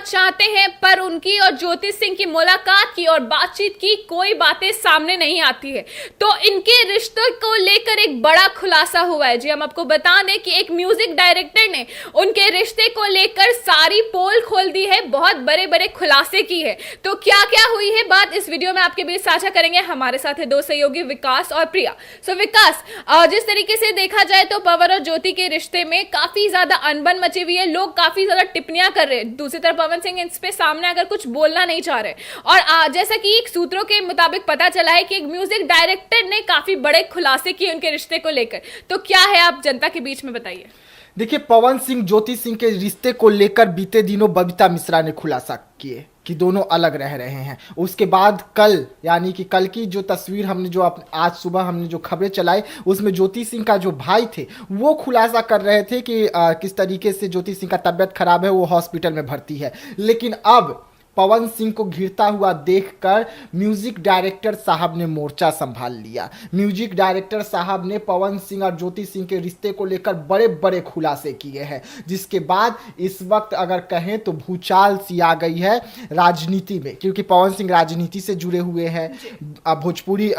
चाहते हैं, पर उनकी और ज्योति सिंह की मुलाकात की और बातचीत की कोई बातें सामने नहीं आती है। तो इनके रिश्ते को लेकर एक बड़ा खुलासा हुआ है। जी, हम आपको बता दें कि एक म्यूजिक डायरेक्टर ने उनके रिश्ते को लेकर सारी पोल खोल दी है, बहुत बड़े बड़े खुलासे की है। तो क्या क्या हुई है बात, इस वीडियो में आपके बीच साझा करेंगे। हमारे साथ है दो सहयोगी विकास और प्रिया। सो विकास, जिस तरीके से देखा जाए तो पवन और ज्योति के रिश्ते में काफी ज्यादा अनबन मची हुई है, लोग काफी ज्यादा टिप्पणियां कर रहे हैं। दूसरी तरफ पवन सिंह इस पे सामने अगर कुछ बोलना नहीं चाह रहे, और जैसा कि एक सूत्रों के मुताबिक पता चला है कि एक म्यूजिक डायरेक्टर ने काफी बड़े खुलासे किए उनके रिश्ते को लेकर। तो क्या है, आप जनता के बीच में बताइए। देखिए, पवन सिंह ज्योति सिंह के रिश्ते को लेकर बीते दिनों बबीता मिश्रा ने खुलासा किए कि दोनों अलग रह रहे हैं। उसके बाद कल, यानी कि कल की जो तस्वीर हमने जो आज सुबह हमने जो खबरें चलाई, उसमें ज्योति सिंह का जो भाई थे वो खुलासा कर रहे थे कि किस तरीके से ज्योति सिंह का तबीयत खराब है, वो हॉस्पिटल में भर्ती है। लेकिन अब पवन सिंह को घिरता हुआ देखकर म्यूजिक डायरेक्टर साहब ने मोर्चा संभाल लिया। म्यूजिक डायरेक्टर साहब ने पवन सिंह और ज्योति सिंह के रिश्ते को लेकर बड़े बड़े खुलासे किए हैं, जिसके बाद इस वक्त अगर कहें तो भूचाल सी आ गई है राजनीति में, क्योंकि पवन सिंह राजनीति से जुड़े हुए हैं, भोजपुरी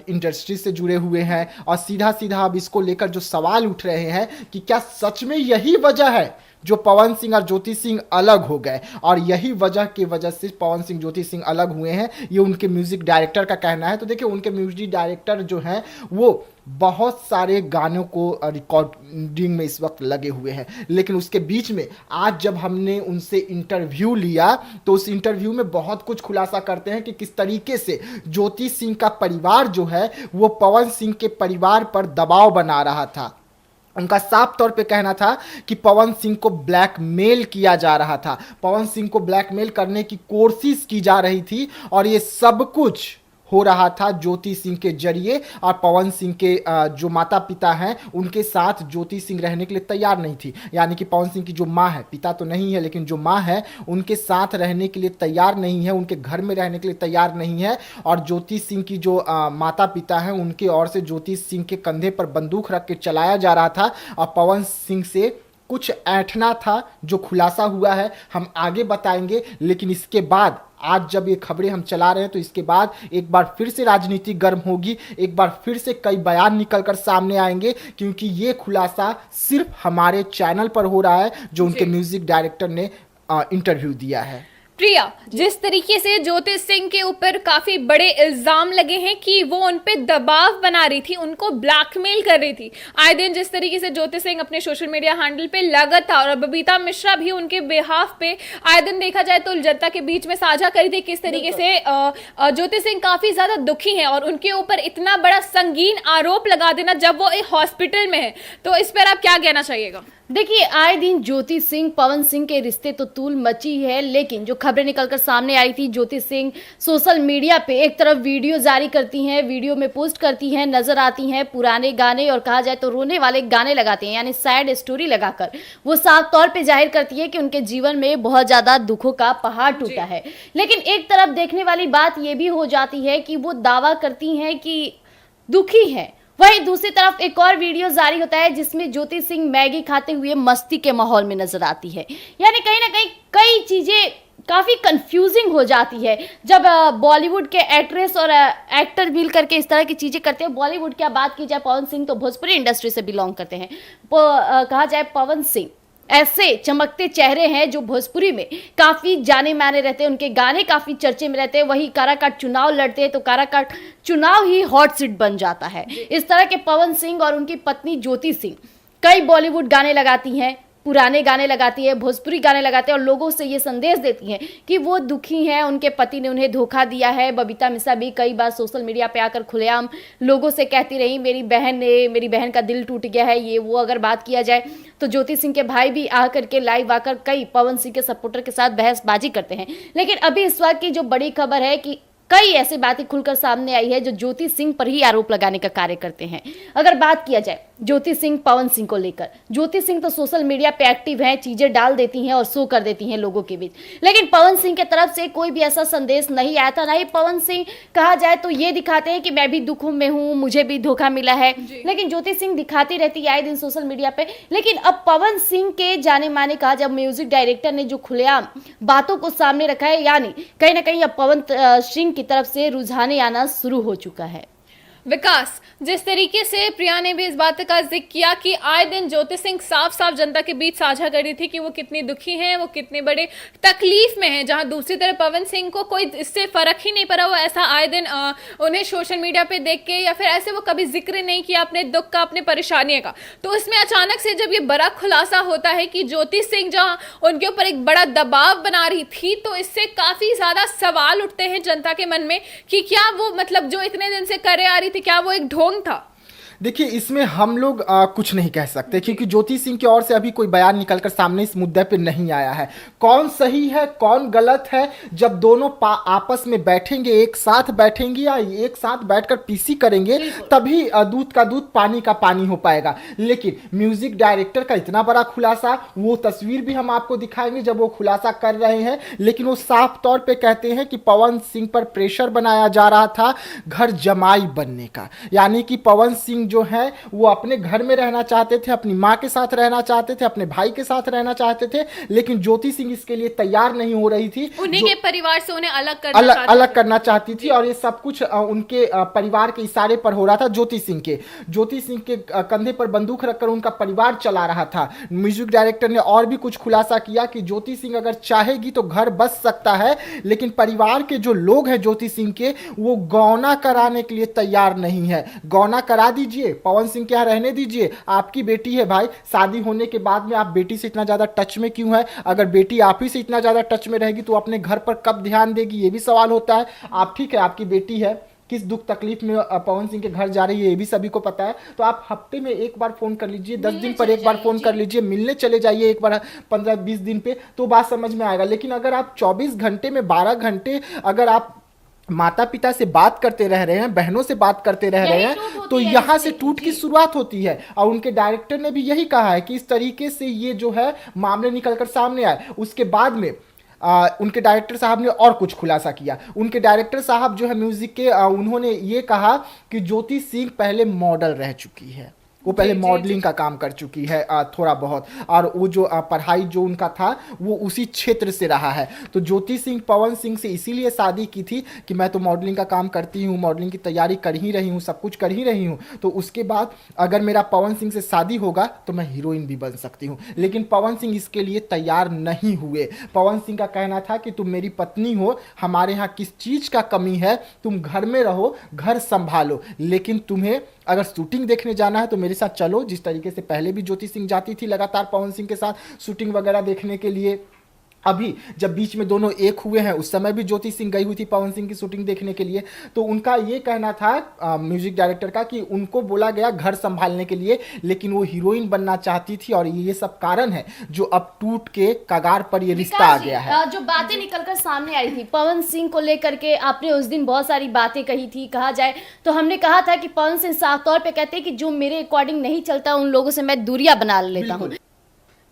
इंडस्ट्री से जुड़े हुए हैं, और सीधा सीधा अब इसको लेकर जो सवाल उठ रहे हैं कि क्या सच में यही वजह है जो पवन सिंह और ज्योति सिंह अलग हो गए, और यही वजह की वजह से पवन सिंह ज्योति सिंह अलग हुए हैं, ये उनके म्यूजिक डायरेक्टर का कहना है। तो देखिए, उनके म्यूजिक डायरेक्टर जो हैं वो बहुत सारे गानों को रिकॉर्डिंग में इस वक्त लगे हुए हैं। लेकिन उसके बीच में आज जब हमने उनसे इंटरव्यू लिया तो उस इंटरव्यू में बहुत कुछ खुलासा करते हैं कि किस तरीके से ज्योति सिंह का परिवार जो है वो पवन सिंह के परिवार पर दबाव बना रहा था। उनका साफ तौर पे कहना था कि पवन सिंह को ब्लैकमेल किया जा रहा था, पवन सिंह को ब्लैकमेल करने की कोशिश की जा रही थी, और ये सब कुछ हो रहा था ज्योति सिंह के जरिए। और पवन सिंह के जो माता पिता हैं उनके साथ ज्योति सिंह रहने के लिए तैयार नहीं थी, यानी कि पवन सिंह की जो माँ है, पिता तो नहीं है लेकिन जो माँ है उनके साथ रहने के लिए तैयार नहीं है, उनके घर में रहने के लिए तैयार नहीं है। और ज्योति सिंह की जो माता पिता हैं उनके ओर से ज्योति सिंह के कंधे पर बंदूक रख के चलाया जा रहा था, और पवन सिंह से कुछ ऐंठना था। जो खुलासा हुआ है हम आगे बताएंगे, लेकिन इसके बाद आज जब ये खबरें हम चला रहे हैं तो इसके बाद एक बार फिर से राजनीति गर्म होगी, एक बार फिर से कई बयान निकलकर सामने आएंगे, क्योंकि ये खुलासा सिर्फ हमारे चैनल पर हो रहा है जो उनके म्यूजिक डायरेक्टर ने इंटरव्यू दिया है। प्रिया, जिस तरीके से ज्योति सिंह के ऊपर काफी बड़े इल्जाम लगे हैं कि वो उन पे दबाव बना रही थी, उनको ब्लैकमेल कर रही थी, आए दिन जिस तरीके से ज्योति सिंह अपने सोशल मीडिया हैंडल पे लगा था, और बबीता मिश्रा भी उनके बिहाफ पे आए दिन देखा जाए तो जनता के बीच में साझा करी थी किस तरीके से ज्योति सिंह काफी ज्यादा दुखी हैं, और उनके ऊपर इतना बड़ा संगीन आरोप लगा देना जब वो एक हॉस्पिटल में है। तो इस पर आप क्या कहना चाहिएगा? देखिए, आए दिन ज्योति सिंह पवन सिंह के रिश्ते तो तूल मची है, लेकिन जो खबरें निकलकर सामने आई थी, ज्योति सिंह सोशल मीडिया पे एक तरफ वीडियो जारी करती हैं, वीडियो में पोस्ट करती हैं, नजर आती हैं पुराने गाने, और कहा जाए तो रोने वाले गाने लगाते हैं, यानी सैड स्टोरी लगाकर वो साफ तौर पे जाहिर करती है कि उनके जीवन में बहुत ज्यादा दुखों का पहाड़ टूटा है। लेकिन एक तरफ देखने वाली बात यह भी हो जाती है कि वो दावा करती हैं कि दुखी है, वहीं दूसरी तरफ एक और वीडियो जारी होता है जिसमें ज्योति सिंह मैगी खाते हुए मस्ती के माहौल में नजर आती है। यानी कहीं ना कहीं कई चीजें काफी कंफ्यूजिंग हो जाती है जब बॉलीवुड के एक्ट्रेस और एक्टर मिल करके इस तरह की चीजें करते हैं। बॉलीवुड की बात की जाए, पवन सिंह तो भोजपुरी इंडस्ट्री से बिलोंग करते हैं। कहा जाए पवन सिंह ऐसे चमकते चेहरे हैं जो भोजपुरी में काफी जाने माने रहते हैं, उनके गाने काफी चर्चे में रहते हैं। वही काराकाट चुनाव लड़ते हैं तो काराकाट चुनाव ही हॉट सीट बन जाता है। इस तरह के पवन सिंह और उनकी पत्नी ज्योति सिंह कई बॉलीवुड गाने लगाती हैं, पुराने गाने लगाती है, भोजपुरी गाने लगाते हैं, और लोगों से ये संदेश देती हैं कि वो दुखी हैं, उनके पति ने उन्हें धोखा दिया है। बबीता मिश्रा भी कई बार सोशल मीडिया पे आकर खुलेआम लोगों से कहती रही मेरी बहन का दिल टूट गया है, ये वो। अगर बात किया जाए तो ज्योति सिंह के भाई भी आकर के लाइव आकर कई पवन सिंह के सपोर्टर के साथ बहसबाजी करते हैं। लेकिन अभी इस वक्त की जो बड़ी खबर है कि कई ऐसी बातें खुलकर सामने आई है जो ज्योति सिंह पर ही आरोप लगाने का कार्य करते हैं। अगर बात किया जाए ज्योति सिंह पवन सिंह को लेकर। ज्योति सिंह तो सोशल मीडिया पे एक्टिव हैं, चीजें डाल देती हैं और शो कर देती हैं लोगों के बीच, लेकिन पवन सिंह की तरफ से कोई भी ऐसा संदेश नहीं आया था। ना ही पवन सिंह कहा जाए तो ये दिखाते हैं कि मैं भी दुखों में हूं, मुझे भी धोखा मिला है, लेकिन ज्योति सिंह दिखाती रहती है आए दिन सोशल मीडिया पे। लेकिन अब पवन सिंह के जाने माने कहा जब म्यूजिक डायरेक्टर ने जो खुलेआम बातों को सामने रखा है, यानी कहीं ना कहीं अब पवन सिंह की तरफ से रुझाने आना शुरू हो चुका है। विकास, जिस तरीके से प्रिया ने भी इस बात का जिक्र किया कि आए दिन ज्योति सिंह साफ साफ जनता के बीच साझा कर रही थी कि वो कितनी दुखी हैं, वो कितने बड़े तकलीफ में हैं, जहां दूसरी तरफ पवन सिंह को कोई इससे फर्क ही नहीं पड़ा। वो ऐसा आए दिन उन्हें सोशल मीडिया पे देख के या फिर ऐसे वो कभी जिक्र नहीं किया अपने दुख का, अपने परेशानियों का। तो इसमें अचानक से जब ये बड़ा खुलासा होता है कि ज्योति सिंह जहां उनके ऊपर एक बड़ा दबाव बना रही थी, तो इससे काफी ज्यादा सवाल उठते हैं जनता के मन में कि क्या वो मतलब जो इतने दिन से करे आ रही थी, क्या वो एक ढोंग था? देखिए, इसमें हम लोग कुछ नहीं कह सकते क्योंकि ज्योति सिंह की ओर से अभी कोई बयान निकलकर सामने इस मुद्दे पे नहीं आया है। कौन सही है कौन गलत है, जब दोनों आपस में बैठेंगे, एक साथ बैठेंगे या एक साथ बैठकर पीसी करेंगे, तभी दूध का दूध पानी का पानी हो पाएगा। लेकिन म्यूजिक डायरेक्टर का इतना बड़ा खुलासा, वो तस्वीर भी हम आपको दिखाएंगे जब वो खुलासा कर रहे हैं, लेकिन वो साफ तौर पे कहते हैं कि पवन सिंह पर प्रेशर बनाया जा रहा था घर जमाई बनने का। यानी कि पवन सिंह जो है वो अपने घर में रहना चाहते थे, अपनी मां के साथ रहना चाहते थे, अपने भाई के साथ रहना चाहते थे, लेकिन ज्योति सिंह इसके लिए तैयार नहीं हो रही थी। उन्हीं के परिवार से उन्हें अलग करना चाहती थी और ये सब कुछ उनके परिवार के इशारे पर हो रहा था। ज्योति सिंह के कंधे पर बंदूक रखकर उनका परिवार चला रहा था। म्यूजिक डायरेक्टर ने और भी कुछ खुलासा किया कि ज्योति सिंह अगर चाहेगी तो घर बस सकता है, लेकिन परिवार के जो लोग हैं ज्योति सिंह के, वो गौना कराने के लिए तैयार नहीं है। गौना करा दीजिए, पवन सिंह के यहाँ रहने दीजिए, आपकी बेटी है भाई, शादी होने के बाद में आप बेटी से इतना ज्यादा टच में क्यों है? अगर बेटी आप ही से इतना ज्यादा टच में रहेगी तो अपने घर पर कब ध्यान देगी, ये भी सवाल होता है। आप ठीक है, आपकी बेटी है, किस दुख तकलीफ में पवन सिंह के घर जा रही है ये भी सभी को पता है, तो आप हफ्ते में एक बार फोन कर लीजिए, 10 दिन पर एक बार फोन कर लीजिए, मिलने चले जाइए एक बार 15-20 दिन पे, तो बात समझ में आएगा। लेकिन अगर आप 24 घंटे में 12 घंटे अगर आप माता पिता से बात करते रह रहे हैं, बहनों से बात करते रह रहे हैं, तो यहाँ से टूट की शुरुआत होती है। और उनके डायरेक्टर ने भी यही कहा है कि इस तरीके से ये जो है मामले निकलकर सामने आए। उसके बाद में उनके डायरेक्टर साहब ने और कुछ खुलासा किया। उनके डायरेक्टर साहब जो है म्यूजिक के, उन्होंने ये कहा कि ज्योति सिंह पहले मॉडल रह चुकी है, वो पहले मॉडलिंग का काम कर चुकी है थोड़ा बहुत, और वो जो पढ़ाई जो उनका था वो उसी क्षेत्र से रहा है। तो ज्योति सिंह पवन सिंह से इसीलिए शादी की थी कि मैं तो मॉडलिंग का काम करती हूँ, मॉडलिंग की तैयारी कर ही रही हूँ, सब कुछ कर ही रही हूँ, तो उसके बाद अगर मेरा पवन सिंह से शादी होगा तो मैं हीरोइन भी बन सकती हूँ। लेकिन पवन सिंह इसके लिए तैयार नहीं हुए। पवन सिंह का कहना था कि तुम मेरी पत्नी हो, हमारे यहाँ किस चीज़ का कमी है, तुम घर में रहो, घर संभालो, लेकिन तुम्हें अगर शूटिंग देखने जाना है तो मेरे साथ चलो। जिस तरीके से पहले भी ज्योति सिंह जाती थी लगातार पवन सिंह के साथ शूटिंग वगैरह देखने के लिए, अभी जब बीच में दोनों एक हुए हैं उस समय भी ज्योति सिंह गई हुई थी पवन सिंह की शूटिंग देखने के लिए। तो उनका ये कहना था म्यूजिक डायरेक्टर का कि उनको बोला गया घर संभालने के लिए, लेकिन वो हीरोइन बनना चाहती थी, और ये सब कारण है जो अब टूट के कगार पर ये रिश्ता आ गया है। जो बातें निकलकर सामने आई थी पवन सिंह को लेकर के, आपने उस दिन बहुत सारी बातें कही थी। कहा जाए तो हमने कहा था कि पवन सिंह साफ तौर पे कहते हैं कि जो मेरे अकॉर्डिंग नहीं चलता उन लोगों से मैं दूरियां बना लेता हूँ।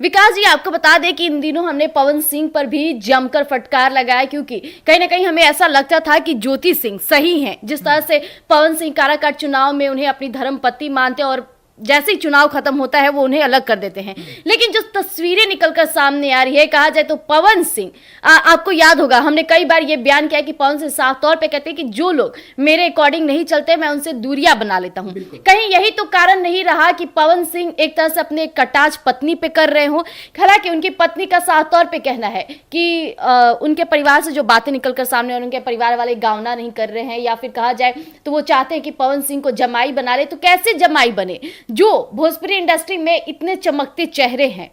विकास जी, आपको बता दें कि इन दिनों हमने पवन सिंह पर भी जमकर फटकार लगाया, क्योंकि कहीं ना कहीं हमें ऐसा लगता था कि ज्योति सिंह सही हैं। जिस तरह से पवन सिंह काराकाट चुनाव में उन्हें अपनी धर्मपत्नी मानते और जैसे ही चुनाव खत्म होता है वो उन्हें अलग कर देते हैं, लेकिन जो तस्वीरें निकलकर सामने आ रही है, कहा जाए तो पवन सिंह, आपको याद होगा हमने कई बार ये बयान किया कि पवन सिंह साफ तौर पे कहते हैं कि जो लोग मेरे अकॉर्डिंग नहीं चलते मैं उनसे दूरियां बना लेता हूं। कहीं यही तो कारण नहीं रहा कि पवन सिंह एक तरह से अपने कटाच पत्नी पे कर रहे हो? हालांकि उनकी पत्नी का साफ तौर पे कहना है कि उनके परिवार से जो बातें निकलकर सामने और उनके परिवार वाले गावना नहीं कर रहे हैं, या फिर कहा जाए तो वो चाहते हैं कि पवन सिंह को जमाई बना ले। तो कैसे जमाई बने? जो भोजपुरी इंडस्ट्री में इतने चमकते चेहरे हैं,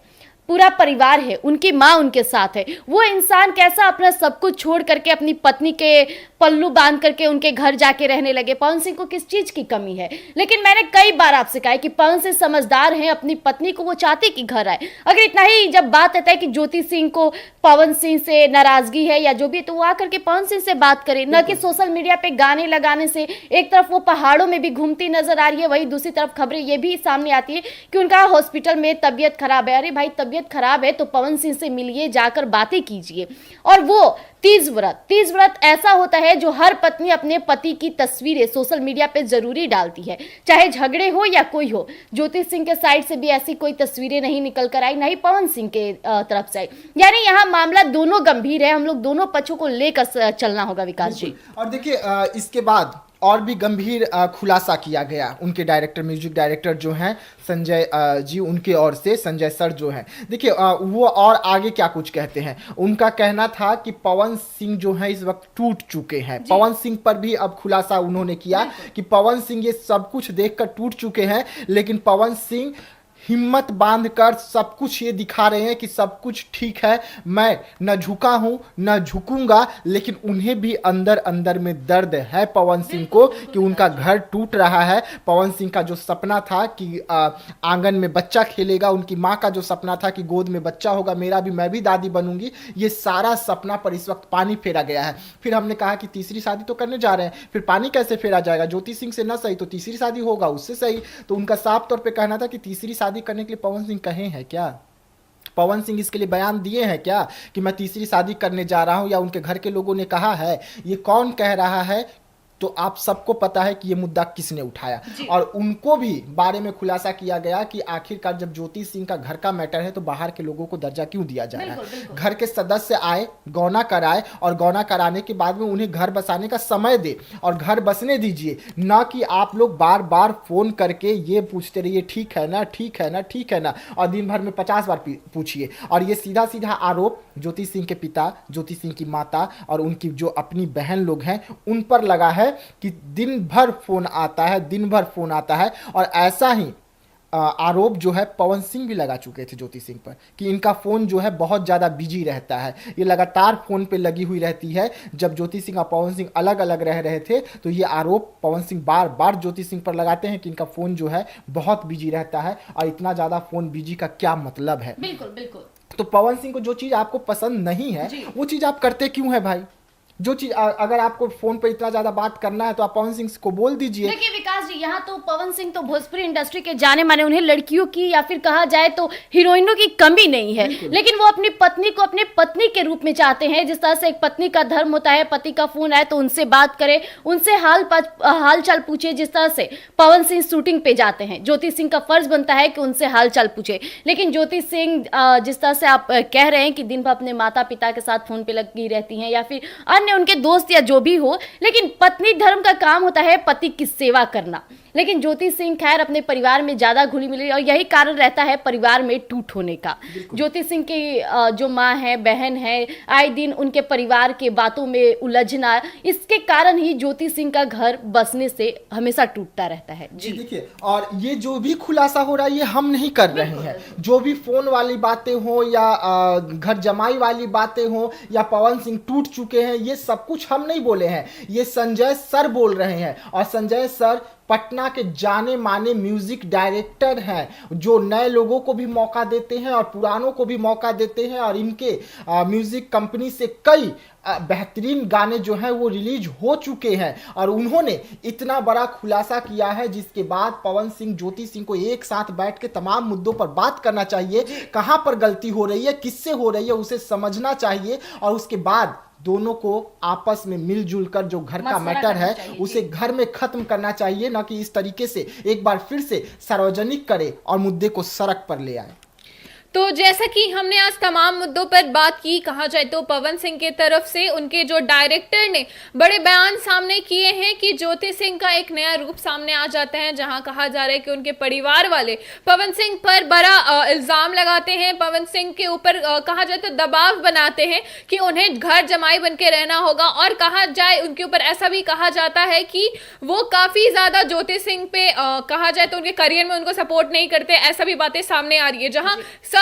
पूरा परिवार है, उनकी माँ उनके साथ है, वो इंसान कैसा अपना सब कुछ छोड़ करके अपनी पत्नी के पल्लू बांध करके उनके घर जाके रहने लगे। पवन सिंह को किस चीज की कमी है? लेकिन मैंने कई बार आपसे कहा है कि पवन सिंह समझदार हैं, अपनी पत्नी को वो चाहते कि घर आए। अगर इतना ही जब बात आता है कि ज्योति सिंह को पवन सिंह से नाराजगी है या जो भी, तो वो आकर के पवन सिंह से बात करे, न कि सोशल मीडिया पे गाने लगाने से। एक तरफ वो पहाड़ों में भी घूमती नजर आ रही है, वहीं दूसरी तरफ खबरें ये भी सामने आती है कि उनका हॉस्पिटल में तबीयत खराब है। अरे भाई, तबीयत खराब है तो पवन सिंह से मिलिए, जाकर बातें कीजिए। और वो तीज व्रत ऐसा होता है जो हर पत्नी अपने पति की तस्वीरें सोशल मीडिया पे जरूरी डालती है, चाहे झगड़े हो या कोई हो। ज्योति सिंह के साइड से भी ऐसी कोई तस्वीरें नहीं निकल कर आई, नहीं पवन सिंह के तरफ से आई। यानी यहाँ मामला दोनों गंभीर है, हम लोग दोनों पक्षों को लेकर चलना होगा विकास जी। और देखिए इसके बाद और भी गंभीर खुलासा किया गया उनके डायरेक्टर, म्यूजिक डायरेक्टर जो हैं संजय जी, उनके ओर से संजय सर जो हैं। देखिए वो और आगे क्या कुछ कहते हैं। उनका कहना था कि पवन सिंह जो है इस वक्त टूट चुके हैं। पवन सिंह पर भी अब खुलासा उन्होंने किया कि पवन सिंह ये सब कुछ देखकर टूट चुके हैं, लेकिन पवन सिंह हिम्मत बांधकर सब कुछ ये दिखा रहे हैं कि सब कुछ ठीक है, मैं न झुका हूं न झुकूंगा। लेकिन उन्हें भी अंदर अंदर में दर्द है पवन सिंह को कि उनका घर टूट रहा है। पवन सिंह का जो सपना था कि आंगन में बच्चा खेलेगा, उनकी माँ का जो सपना था कि गोद में बच्चा होगा, मेरा भी, मैं भी दादी बनूंगी, ये सारा सपना पर इस वक्त पानी फेरा गया है। फिर हमने कहा कि तीसरी शादी तो करने जा रहे हैं, फिर पानी कैसे फेरा जाएगा? ज्योति सिंह से ना सही तो तीसरी शादी होगा, उससे सही। तो उनका साफ तौर पर कहना था कि तीसरी शादी करने के लिए पवन सिंह कहे हैं क्या? पवन सिंह इसके लिए बयान दिए हैं क्या कि मैं तीसरी शादी करने जा रहा हूं, या उनके घर के लोगों ने कहा है? ये कौन कह रहा है? तो आप सबको पता है कि ये मुद्दा किसने उठाया। और उनको भी बारे में खुलासा किया गया कि आखिरकार जब ज्योति सिंह का घर का मैटर है तो बाहर के लोगों को दर्जा क्यों दिया जा रहा है? घर के सदस्य आए, गौना कराए, और गौना कराने के बाद में उन्हें घर बसाने का समय दे और घर बसने दीजिए, ना कि आप लोग बार बार फोन करके ये पूछते रहिए ठीक है ना, ठीक है ना, ठीक है ना, और दिन भर में 50 बार पूछिए। और ये सीधा सीधा आरोप ज्योति सिंह के पिता, ज्योति सिंह की माता और उनकी जो अपनी बहन लोग हैं उन पर लगा है कि दिन भर फोन आता है, दिन भर फोन आता है। और ऐसा ही आरोप जो है पवन सिंह भी लगा चुके थे ज्योति सिंह पर कि इनका फोन जो है बहुत ज़्यादा बिजी रहता है, ये लगातार फोन पे लगी हुई रहती है। जब ज्योति सिंह और पवन सिंह अलग अलग रह रहे थे तो ये आरोप पवन सिंह बार बार ज्योति सिंह पर लगाते हैं कि इनका फोन जो है बहुत बिजी रहता है। और इतना ज़्यादा फोन बिजी का क्या मतलब है? बिल्कुल बिल्कुल। तो पवन सिंह को जो चीज़ आपको पसंद नहीं है वो चीज़ आप करते क्यों है भाई? जो चीज अगर आपको फोन पे इतना ज्यादा बात करना है तो आप पवन सिंह को बोल दीजिए। देखिए विकास जी, यहाँ तो पवन सिंह तो भोजपुरी इंडस्ट्री के जाने माने, उन्हें लड़कियों की या फिर कहा जाए तो हीरोइनों की कमी नहीं है, लेकिन वो अपनी पत्नी को अपने पत्नी के रूप में चाहते हैं। जिस तरह से एक पत्नी का धर्म होता है, पति का फोन आए तो उनसे बात करे, उनसे हाल चाल पूछे। जिस तरह से पवन सिंह शूटिंग पे जाते हैं, ज्योति सिंह का फर्ज बनता है कि उनसे हाल चाल पूछे। लेकिन ज्योति सिंह जिस तरह से आप कह रहे हैं कि दिन भर अपने माता पिता के साथ फोन पे लगी रहती हैं या फिर उनके दोस्त या जो भी हो, लेकिन पत्नी धर्म का काम होता है पति की सेवा करना। लेकिन ज्योति सिंह खैर अपने परिवार में ज्यादा घुली मिली और यही कारण रहता है परिवार में टूट होने का। ज्योति सिंह की जो माँ है, बहन है, आए दिन उनके परिवार के बातों में उलझना, इसके कारण ही ज्योति सिंह का घर बसने से हमेशा टूटता रहता है। जी देखिए, और ये जो भी खुलासा हो रहा है ये हम नहीं कर रहे हैं। जो भी फोन वाली बातें हो या घर जमाई वाली बातें हो या पवन सिंह टूट चुके हैं, ये सब कुछ हम नहीं बोले हैं, ये संजय सर बोल रहे हैं। और संजय सर पटना के जाने माने म्यूजिक डायरेक्टर हैं, जो नए लोगों को भी मौका देते हैं और पुरानों को भी मौका देते हैं। और इनके म्यूजिक कंपनी से कई बेहतरीन गाने जो हैं वो रिलीज हो चुके हैं। और उन्होंने इतना बड़ा खुलासा किया है जिसके बाद पवन सिंह, ज्योति सिंह को एक साथ बैठ के तमाम मुद्दों पर बात करना चाहिए। कहां पर गलती हो रही है, किससे हो रही है, उसे समझना चाहिए। और उसके बाद दोनों को आपस में मिलजुल कर जो घर का मैटर है उसे घर में खत्म करना चाहिए, ना कि इस तरीके से एक बार फिर से सार्वजनिक करे और मुद्दे को सड़क पर ले आए। तो जैसा कि हमने आज तमाम मुद्दों पर बात की, कहा जाए तो पवन सिंह के तरफ से उनके जो डायरेक्टर ने बड़े बयान सामने किए हैं कि ज्योति सिंह का एक नया रूप सामने आ जाता है, जहां कहा जा रहा है कि उनके परिवार वाले पवन सिंह पर बड़ा इल्जाम लगाते हैं, पवन सिंह के ऊपर कहा जाए तो दबाव बनाते हैं कि उन्हें घर जमाई बन के रहना होगा। और कहा जाए उनके ऊपर ऐसा भी कहा जाता है कि वो काफी ज्यादा ज्योति सिंह पे कहा जाए तो उनके करियर में उनको सपोर्ट नहीं करते, ऐसा भी बातें सामने आ रही है। जहां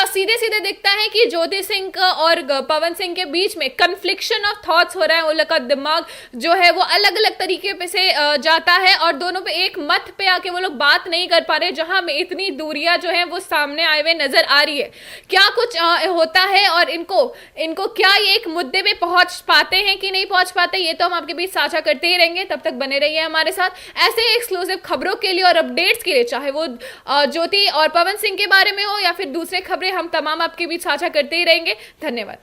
सीधे सीधे दिखता है कि ज्योति सिंह और पवन सिंह के बीच में कन्फ्लिक्शन ऑफ थॉट्स हो रहा है। उन लोग का दिमाग जो है वो अलग अलग तरीके पे से जाता है और दोनों पे एक मत पे आके वो लोग बात नहीं कर पा रहे, जहां में इतनी दूरियां जो है वो सामने आए हुए नजर आ रही है। क्या कुछ होता है और इनको क्या ये एक मुद्दे पे पहुंच पाते हैं कि नहीं पहुंच पाते, ये तो हम आपके बीच साझा करते ही रहेंगे। तब तक बने रहिए हमारे साथ ऐसे ही एक्सक्लूसिव खबरों के लिए और अपडेट्स के लिए, चाहे वो ज्योति और पवन सिंह के बारे में हो या फिर दूसरे खबरें, हम तमाम आपके बीच साझा करते ही रहेंगे। धन्यवाद।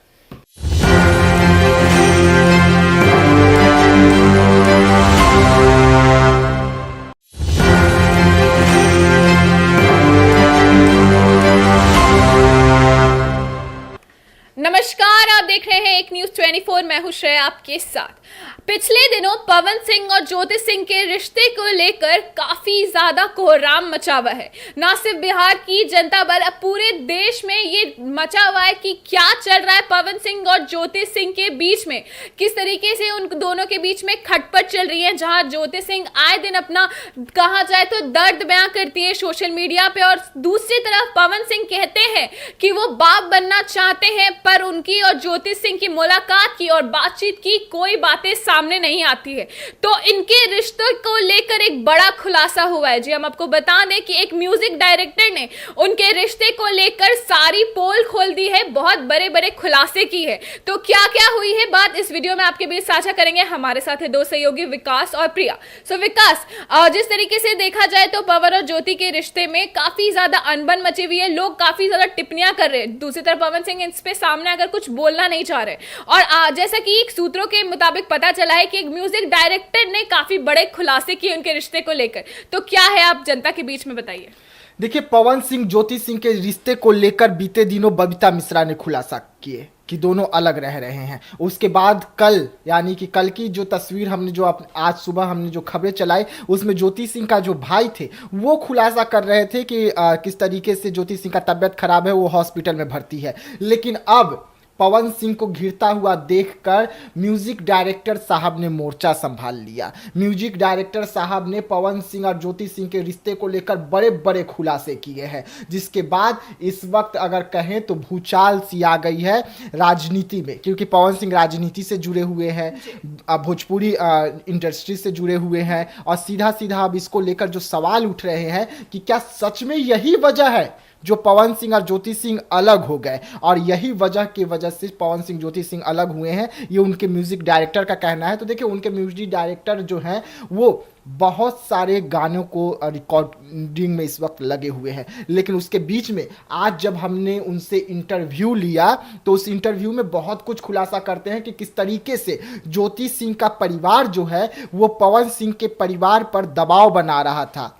नमस्कार, आप देख रहे हैं एक न्यूज 24। मैं हूं श्रेया आपके साथ। पिछले दिनों पवन सिंह और ज्योति सिंह के रिश्ते को लेकर काफी ज्यादा कोहराम मचा हुआ है। ना सिर्फ बिहार की जनता बल्कि पूरे देश में ये मचा हुआ है कि क्या चल रहा है पवन सिंह और ज्योति सिंह के बीच में, किस तरीके से उन दोनों के बीच में खटपट चल रही है, जहां ज्योति सिंह आए दिन अपना कहा जाए तो दर्द बयां करती है सोशल मीडिया पे, और दूसरी तरफ पवन सिंह कहते हैं कि वो बाप बनना चाहते हैं, पर उनकी और ज्योति सिंह की मुलाकात की और बातचीत की कोई बातें सामने नहीं आती है। तो इनके रिश्तों को लेकर एक बड़ा खुलासा हुआ है। जी हम आपको बता दें कि एक म्यूजिक डायरेक्टर ने उनके रिश्ते को लेकर सारी पोल खोल दी है, बहुत बड़े बड़े खुलासे की है। तो क्या क्या हुई है बात, इस वीडियो में आपके बीच साझा करेंगे। हमारे साथ है दो सहयोगी विकास और प्रिया। सो विकास, जिस तरीके से देखा जाए तो पवन और ज्योति के रिश्ते में काफी ज्यादा अनबन मची हुई है, लोग काफी ज्यादा टिप्पणियां कर रहे हैं। दूसरी तरफ पवन सिंह इस पे सामने अगर कुछ बोलना नहीं चाह रहे, और जैसा कि एक सूत्रों के मुताबिक पता चला है कि एक म्यूजिक डायरेक्टर ने काफी बड़े खुलासे किए उनके रिश्ते को लेकर। तो क्या है, आप जनता के बीच में बताइए। देखिए, पवन सिंह ज्योति सिंह के रिश्ते को लेकर बीते दिनों बबीता मिश्रा ने खुलासा किए कि दोनों अलग रह रहे हैं। उसके बाद कल, यानी कि कल की जो तस्वीर हमने जो आज सुबह हमने जो खबरें चलाई, उसमें ज्योति सिंह का जो भाई थे वो खुलासा कर रहे थे कि किस तरीके से ज्योति सिंह का तबीयत खराब है, वो हॉस्पिटल में भर्ती है। लेकिन अब पवन सिंह को घिरता हुआ देखकर म्यूजिक डायरेक्टर साहब ने मोर्चा संभाल लिया। म्यूजिक डायरेक्टर साहब ने पवन सिंह और ज्योति सिंह के रिश्ते को लेकर बड़े बड़े खुलासे किए हैं, जिसके बाद इस वक्त अगर कहें तो भूचाल सी आ गई है राजनीति में, क्योंकि पवन सिंह राजनीति से जुड़े हुए हैं, भोजपुरी इंडस्ट्री से जुड़े हुए हैं, और सीधा सीधा अब इसको लेकर जो सवाल उठ रहे हैं कि क्या सच में यही वजह है जो पवन सिंह और ज्योति सिंह अलग हो गए, और यही वजह की वजह से पवन सिंह ज्योति सिंह अलग हुए हैं, ये उनके म्यूजिक डायरेक्टर का कहना है। तो देखिए, उनके म्यूजिक डायरेक्टर जो हैं वो बहुत सारे गानों को रिकॉर्डिंग में इस वक्त लगे हुए हैं, लेकिन उसके बीच में आज जब हमने उनसे इंटरव्यू लिया तो उस इंटरव्यू में बहुत कुछ खुलासा करते हैं कि किस तरीके से ज्योति सिंह का परिवार जो है वो पवन सिंह के परिवार पर दबाव बना रहा था।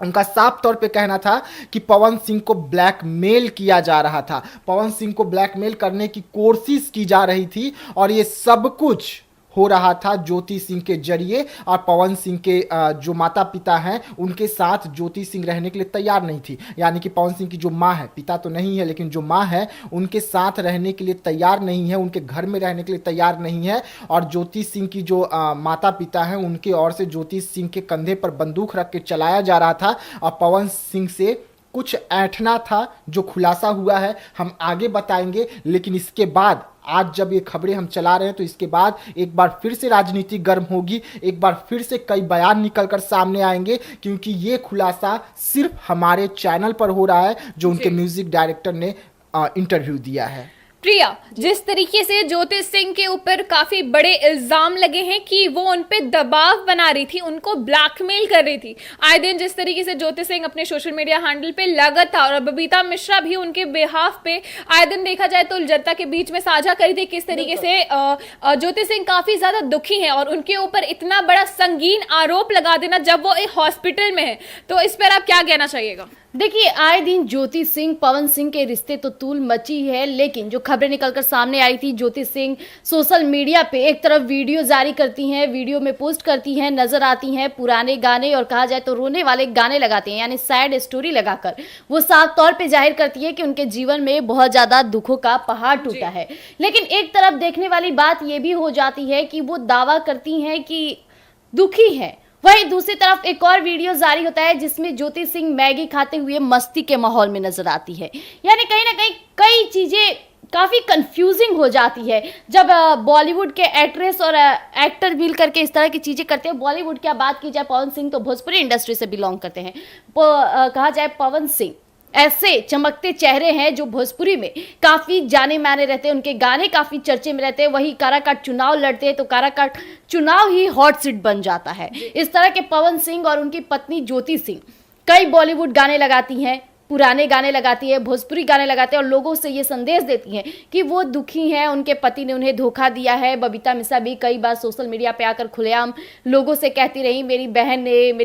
उनका साफ तौर पे कहना था कि पवन सिंह को ब्लैकमेल किया जा रहा था, पवन सिंह को ब्लैकमेल करने की कोशिश की जा रही थी, और ये सब कुछ हो रहा था ज्योति सिंह के जरिए। और पवन सिंह के जो माता पिता हैं उनके साथ ज्योति सिंह रहने के लिए तैयार नहीं थी, यानी कि पवन सिंह की जो माँ है, पिता तो नहीं है लेकिन जो माँ है उनके साथ रहने के लिए तैयार नहीं है, उनके घर में रहने के लिए तैयार नहीं है। और ज्योति सिंह की जो माता पिता हैं उनके ओर से ज्योति सिंह के कंधे पर बंदूक रख के चलाया जा रहा था, और पवन सिंह से कुछ ऐंठना था। जो खुलासा हुआ है हम आगे बताएंगे, लेकिन इसके बाद आज जब ये खबरें हम चला रहे हैं तो इसके बाद एक बार फिर से राजनीति गर्म होगी, एक बार फिर से कई बयान निकलकर सामने आएंगे, क्योंकि ये खुलासा सिर्फ हमारे चैनल पर हो रहा है जो उनके म्यूजिक डायरेक्टर ने इंटरव्यू दिया है। प्रिया, जिस तरीके से ज्योति सिंह के ऊपर काफी बड़े इल्जाम लगे हैं कि वो उन पे दबाव बना रही थी, उनको ब्लैकमेल कर रही थी, आए दिन जिस तरीके से ज्योति सिंह अपने सोशल मीडिया हैंडल पे लगातार, और बबीता मिश्रा भी उनके बिहाफ पे आए दिन देखा जाए तो जनता के बीच में साझा करी थी किस तरीके से ज्योति सिंह काफी ज्यादा दुखी हैं, और उनके ऊपर इतना बड़ा संगीन आरोप लगा देना जब वो एक हॉस्पिटल में है। तो इस पर आप क्या कहना चाहिएगा? देखिए, आए दिन ज्योति सिंह पवन सिंह के रिश्ते तो तूल मची है, लेकिन जो खबरें निकलकर सामने आई थी, ज्योति सिंह सोशल मीडिया पे एक तरफ वीडियो जारी करती हैं, वीडियो में पोस्ट करती हैं, नजर आती हैं पुराने गाने, और कहा जाए तो रोने वाले गाने लगाती हैं, यानी सैड स्टोरी लगाकर वो साफ तौर पे जाहिर करती है कि उनके जीवन में बहुत ज्यादा दुखों का पहाड़ टूटा है। लेकिन एक तरफ देखने वाली बात ये भी हो जाती है कि वो दावा करती हैं कि दुखी है, वहीं दूसरी तरफ एक और वीडियो जारी होता है जिसमें ज्योति सिंह मैगी खाते हुए मस्ती के माहौल में नजर आती है। यानी कहीं ना कहीं कई चीजें काफी कंफ्यूजिंग हो जाती है जब बॉलीवुड के एक्ट्रेस और एक्टर मिल करके इस तरह की चीजें करते हैं। बॉलीवुड की बात की जाए, पवन सिंह तो भोजपुरी इंडस्ट्री से बिलोंग करते हैं। कहा जाए पवन सिंह ऐसे चमकते चेहरे हैं जो भोजपुरी में काफी जाने माने रहते हैं, उनके गाने काफी चर्चे में रहते हैं। वही काराकाट चुनाव लड़ते हैं तो काराकाट चुनाव ही हॉट सीट बन जाता है। इस तरह के पवन सिंह और उनकी पत्नी ज्योति सिंह कई बॉलीवुड गाने लगाती हैं, पुराने गाने लगाती है, भोजपुरी गाने लगाते हैं और लोगों से ये संदेश देती हैं कि वो दुखी हैं, उनके पति ने उन्हें धोखा दिया है। बबीता मिश्रा भी कई बार सोशल मीडिया पे आकर खुलेआम लोगों से कहती रही मेरी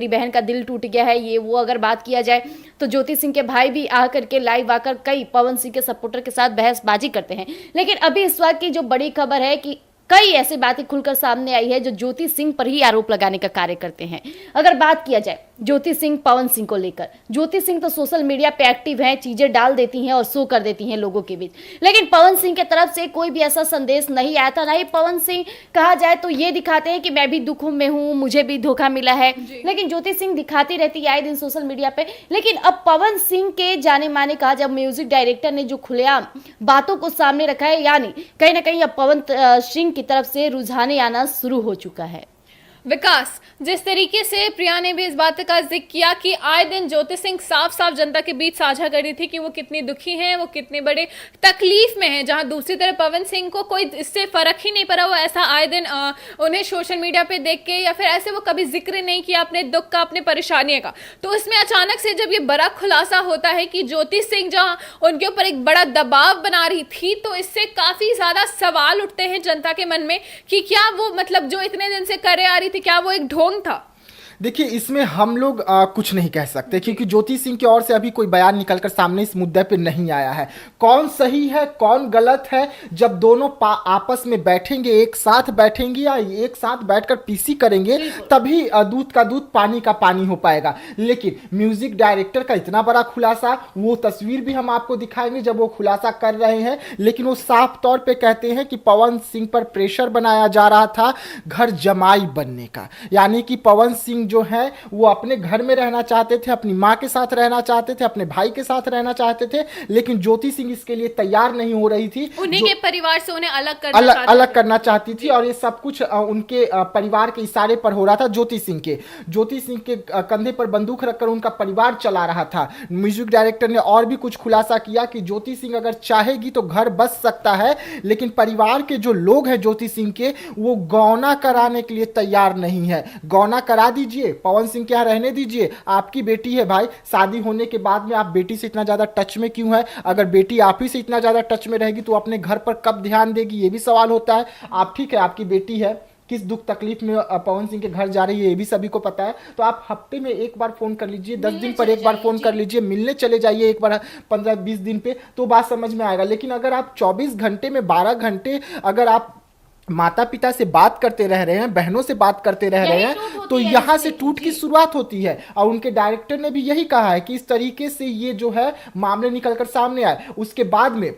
बहन का दिल टूट गया है, ये वो। अगर बात किया जाए तो ज्योति सिंह के भाई भी आकर के लाइव आकर कई पवन सिंह के सपोर्टर के साथ बहसबाजी करते हैं। लेकिन अभी इस वक्त की जो बड़ी खबर है कि कई ऐसी बातें खुलकर सामने आई है जो ज्योति सिंह पर ही आरोप लगाने का कार्य करते हैं। अगर बात किया जाए ज्योति सिंह पवन सिंह को लेकर, ज्योति सिंह तो सोशल मीडिया पे एक्टिव हैं, चीजें डाल देती हैं और शो कर देती हैं लोगों के बीच, लेकिन पवन सिंह की तरफ से कोई भी ऐसा संदेश नहीं आया था। ना ही पवन सिंह कहा जाए तो ये दिखाते हैं कि मैं भी दुखों में हूँ, मुझे भी धोखा मिला है, लेकिन ज्योति सिंह दिखाती रहती है आए दिन सोशल मीडिया पे। लेकिन अब पवन सिंह के जाने माने कहा जब म्यूजिक डायरेक्टर ने जो खुलेआम बातों को सामने रखा है, यानी कहीं ना कहीं अब पवन सिंह की तरफ से रुझाने आना शुरू हो चुका है। विकास, जिस तरीके से प्रिया ने भी इस बात का जिक्र किया कि आए दिन ज्योति सिंह साफ साफ जनता के बीच साझा कर रही थी कि वो कितनी दुखी हैं, वो कितने बड़े तकलीफ में हैं, जहां दूसरी तरफ पवन सिंह को कोई इससे फर्क ही नहीं पड़ा। वो ऐसा आए दिन उन्हें सोशल मीडिया पे देख के या फिर ऐसे वो कभी जिक्र नहीं किया अपने दुख का, अपने परेशानी का। तो इसमें अचानक से जब ये बड़ा खुलासा होता है कि ज्योति सिंह जहां उनके ऊपर एक बड़ा दबाव बना रही थी, तो इससे काफी ज्यादा सवाल उठते हैं जनता के मन में कि क्या वो मतलब जो इतने दिन से करे आ रही थी, क्या वो एक ढोंग था? देखिए, इसमें हम लोग कुछ नहीं कह सकते क्योंकि ज्योति सिंह की ओर से अभी कोई बयान निकलकर सामने इस मुद्दे पे नहीं आया है। कौन सही है कौन गलत है, जब दोनों आपस में बैठेंगे, एक साथ बैठेंगे या एक साथ बैठकर पीसी करेंगे, तभी दूध का दूध पानी का पानी हो पाएगा। लेकिन म्यूजिक डायरेक्टर का इतना बड़ा खुलासा, वो तस्वीर भी हम आपको दिखाएंगे जब वो खुलासा कर रहे हैं, लेकिन वो साफ तौर पे कहते हैं कि पवन सिंह पर प्रेशर बनाया जा रहा था घर जमाई बनने का। यानी कि पवन सिंह जो है वो अपने घर में रहना चाहते थे, अपनी मां के साथ रहना चाहते थे, अपने भाई के साथ रहना चाहते थे, लेकिन ज्योति सिंह इसके लिए तैयार नहीं हो रही थी। उन्हीं के परिवार से उन्हें अलग करना चाहती थी और ये सब कुछ उनके परिवार के इशारे पर हो रहा था। ज्योति सिंह के कंधे पर बंदूक रखकर उनका परिवार चला रहा था। म्यूजिक डायरेक्टर ने और भी कुछ खुलासा किया कि ज्योति सिंह अगर चाहेगी तो घर बस सकता है, लेकिन परिवार के जो लोग हैं ज्योति सिंह के, वो गौना कराने के लिए तैयार नहीं है। गौना करा दीजिए, पवन सिंह के यहाँ रहने दीजिए, आपकी बेटी है भाई, शादी होने के बाद में आप बेटी से इतना ज्यादा टच में क्यों है? अगर बेटी आप ही से इतना ज्यादा टच में रहेगी तो अपने घर पर कब ध्यान देगी, ये भी सवाल होता है। आप ठीक है, आपकी बेटी है, किस दुख तकलीफ में पवन सिंह के घर जा रही है ये भी सभी को पता है, तो आप हफ्ते में एक बार फोन कर लीजिए, 10 दिन पर एक बार फोन कर लीजिए, मिलने चले जाइए एक बार 15-20 दिन पे, तो बात समझ में आएगा। लेकिन अगर आप 24 घंटे में 12 घंटे अगर आप माता पिता से बात करते रह रहे हैं, बहनों से बात करते रह रहे हैं, तो यहाँ से टूट की शुरुआत होती है। और उनके डायरेक्टर ने भी यही कहा है कि इस तरीके से ये जो है मामले निकलकर सामने आए। उसके बाद में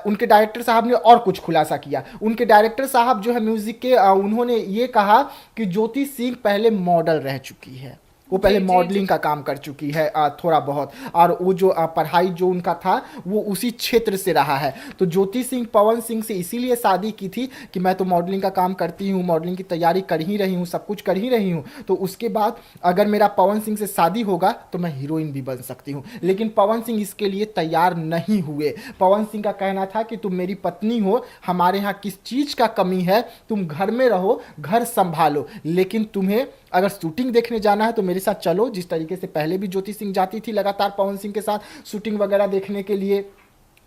उनके डायरेक्टर साहब ने और कुछ खुलासा किया। उनके डायरेक्टर साहब जो है म्यूजिक के, उन्होंने ये कहा कि ज्योति सिंह पहले मॉडल रह चुकी है, वो पहले मॉडलिंग का काम कर चुकी है थोड़ा बहुत, और वो जो पढ़ाई जो उनका था वो उसी क्षेत्र से रहा है। तो ज्योति सिंह पवन सिंह से इसीलिए शादी की थी कि मैं तो मॉडलिंग का काम करती हूँ, मॉडलिंग की तैयारी कर ही रही हूँ, सब कुछ कर ही रही हूँ, तो उसके बाद अगर मेरा पवन सिंह से शादी होगा तो मैं हीरोइन भी बन सकती हूँ। लेकिन पवन सिंह इसके लिए तैयार नहीं हुए। पवन सिंह का कहना था कि तुम मेरी पत्नी हो, हमारे यहाँ किस चीज़ का कमी है, तुम घर में रहो, घर संभालो, लेकिन तुम्हें अगर शूटिंग देखने जाना है तो मेरे साथ चलो। जिस तरीके से पहले भी ज्योति सिंह जाती थी लगातार पवन सिंह के साथ शूटिंग वगैरह देखने के लिए,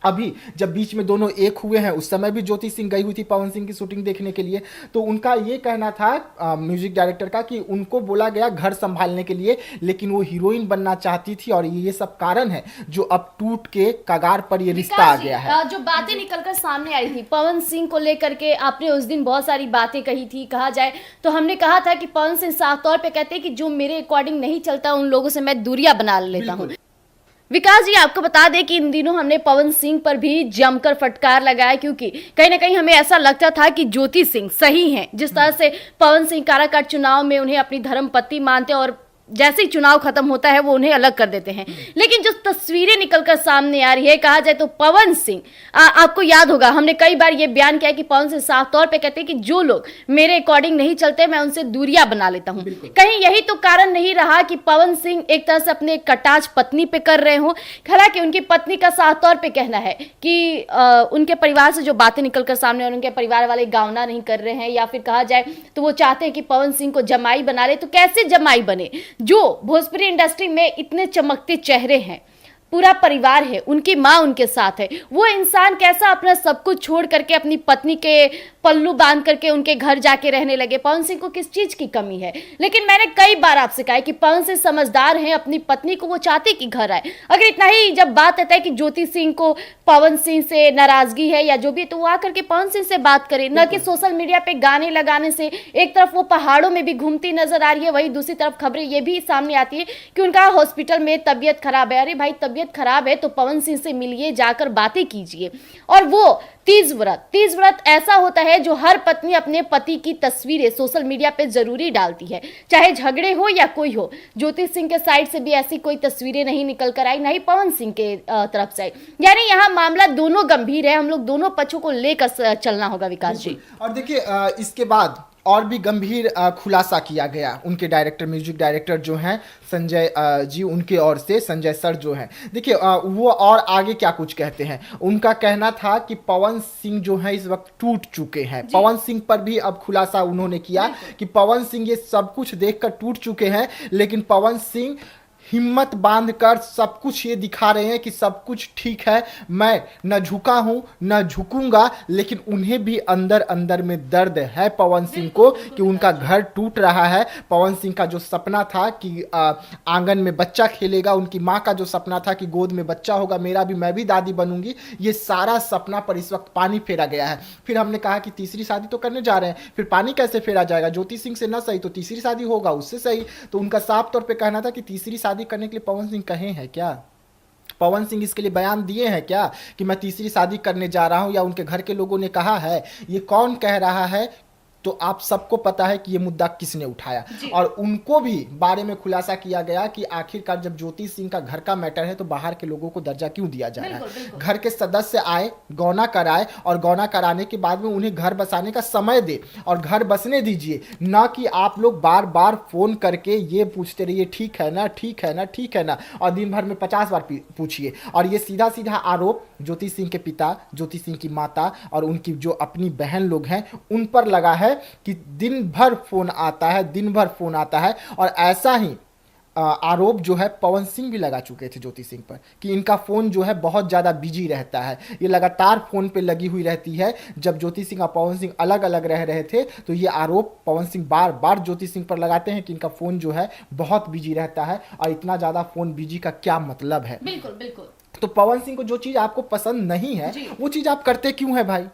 अभी जब बीच में दोनों एक हुए हैं उस समय भी ज्योति सिंह गई हुई थी पवन सिंह की शूटिंग देखने के लिए। तो उनका ये कहना था म्यूजिक डायरेक्टर का कि उनको बोला गया घर संभालने के लिए, लेकिन वो हीरोइन बनना चाहती थी, और ये सब कारण है जो अब टूट के कगार पर ये रिश्ता आ गया है। जो बातें निकलकर सामने आई थी पवन सिंह को लेकर के, आपने उस दिन बहुत सारी बातें कही थी। कहा जाए तो हमने कहा था कि पवन सिंह साफ तौर पे कहते हैं कि जो मेरे अकॉर्डिंग नहीं चलता उन लोगों से मैं दूरियां बना लेता हूँ। विकास जी, आपको बता दें कि इन दिनों हमने पवन सिंह पर भी जमकर फटकार लगाया, क्योंकि कहीं ना कहीं हमें ऐसा लगता था कि ज्योति सिंह सही हैं। जिस तरह से पवन सिंह काराकाट चुनाव में उन्हें अपनी धर्मपत्नी मानते और जैसे ही चुनाव खत्म होता है वो उन्हें अलग कर देते हैं, लेकिन जो तस्वीरें निकलकर सामने आ रही है, कहा जाए तो पवन सिंह, आपको याद होगा हमने कई बार ये बयान किया कि पवन सिंह साफ तौर पे कहते हैं कि जो लोग मेरे अकॉर्डिंग नहीं चलते मैं उनसे दूरियां बना लेता हूं। कहीं यही तो कारण नहीं रहा कि पवन सिंह एक तरह से अपने कटाच पत्नी पे कर रहे हो। हालांकि उनकी पत्नी का साफ तौर पे कहना है कि उनके परिवार से जो बातें निकलकर सामने और उनके परिवार वाले गावना नहीं कर रहे हैं, या फिर कहा जाए तो वो चाहते हैं कि पवन सिंह को जमाई बना ले। तो कैसे जमाई बने? जो भोजपुरी इंडस्ट्री में इतने चमकते चेहरे हैं, पूरा परिवार है, उनकी माँ उनके साथ है, वो इंसान कैसा अपना सब कुछ छोड़ करके अपनी पत्नी के पल्लू बांध करके उनके घर जाके रहने लगे? पवन सिंह को किस चीज की कमी है? लेकिन मैंने कई बार आपसे कहा है कि पवन सिंह समझदार हैं, अपनी पत्नी को वो चाहते कि घर आए। अगर इतना ही जब बात आता है कि ज्योति सिंह को पवन सिंह से नाराजगी है या जो भी, तो वो आकर के पवन सिंह से बात करें, न कि सोशल मीडिया पे गाने लगाने से। एक तरफ वो पहाड़ों में भी घूमती नजर आ रही है, वही दूसरी तरफ खबरें ये भी सामने आती है कि उनका हॉस्पिटल में तबियत खराब है। अरे भाई, तबियत खराब है तो पवन सिंह से मिलिए, जाकर बातें कीजिए। और वो तीज व्रत ऐसा होता है जो हर पत्नी अपने पति की तस्वीरें सोशल मीडिया पे जरूरी डालती है, चाहे झगड़े हो या कोई हो। ज्योति सिंह के साइड से भी ऐसी कोई तस्वीरें नहीं निकल कर आई, नहीं पवन सिंह के तरफ से आई। यानी यहाँ मामला दोनों गंभीर है, हम लोग दोनों पक्षों को लेकर चलना होगा विकास जी। और देखिए इसके बाद और भी गंभीर खुलासा किया गया उनके डायरेक्टर, म्यूजिक डायरेक्टर जो हैं संजय जी, उनके ओर से संजय सर जो हैं। देखिए वो और आगे क्या कुछ कहते हैं। उनका कहना था कि पवन सिंह जो है इस वक्त टूट चुके हैं। पवन सिंह पर भी अब खुलासा उन्होंने किया कि पवन सिंह ये सब कुछ देखकर टूट चुके हैं, लेकिन पवन सिंह हिम्मत बांधकर सब कुछ ये दिखा रहे हैं कि सब कुछ ठीक है, मैं न झुका हूं न झुकूंगा। लेकिन उन्हें भी अंदर अंदर में दर्द है पवन सिंह को कि उनका घर टूट रहा है। पवन सिंह का जो सपना था कि आंगन में बच्चा खेलेगा, उनकी माँ का जो सपना था कि गोद में बच्चा होगा मेरा भी, मैं भी दादी बनूंगी, ये सारा सपना पर इस वक्त पानी फेरा गया है। फिर हमने कहा कि तीसरी शादी तो करने जा रहे हैं, फिर पानी कैसे फेरा जाएगा? ज्योति सिंह से ना सही तो तीसरी शादी होगा, उससे सही। तो उनका साफ तौर पर कहना था कि तीसरी शादी करने के लिए पवन सिंह कहे हैं क्या? पवन सिंह इसके लिए बयान दिए हैं क्या कि मैं तीसरी शादी करने जा रहा हूं, या उनके घर के लोगों ने कहा है? ये कौन कह रहा है? तो आप सबको पता है कि ये मुद्दा किसने उठाया, और उनको भी बारे में खुलासा किया गया कि आखिरकार जब ज्योति सिंह का घर का मैटर है तो बाहर के लोगों को दर्जा क्यों दिया जा रहा है? घर के सदस्य आए, गौना कराए, और गौना कराने के बाद में उन्हें घर बसाने का समय दे और घर बसने दीजिए, ना कि आप लोग बार बार फोन करके ये पूछते रहिए ठीक है ना, ठीक है ना, ठीक है ना, और दिन भर में 50 बार पूछिए। और ये सीधा सीधा आरोप ज्योति सिंह के पिता, ज्योति सिंह की माता और उनकी जो अपनी बहन लोग हैं उन पर लगा है कि दिन भर फोन आता है, दिन भर फोन आता है। और ऐसा ही आरोप जो है पवन सिंह भी लगा चुके थे ज्योति सिंह पर कि इनका फोन जो है बहुत ज़्यादा बिजी रहता है, ये लगातार फोन पे लगी हुई रहती है। जब ज्योति सिंह और पवन सिंह अलग अलग रह रहे थे तो ये आरोप पवन सिंह बार बार ज्योति सिंह पर लगाते हैं कि इनका फोन जो है बहुत बिजी रहता है। और इतना ज़्यादा फोन बिजी का क्या मतलब है? बिल्कुल बिल्कुल। तो पवन सिंह को जो चीज़ आपको पसंद नहीं है वो चीज़ आप करते क्यों है भाई?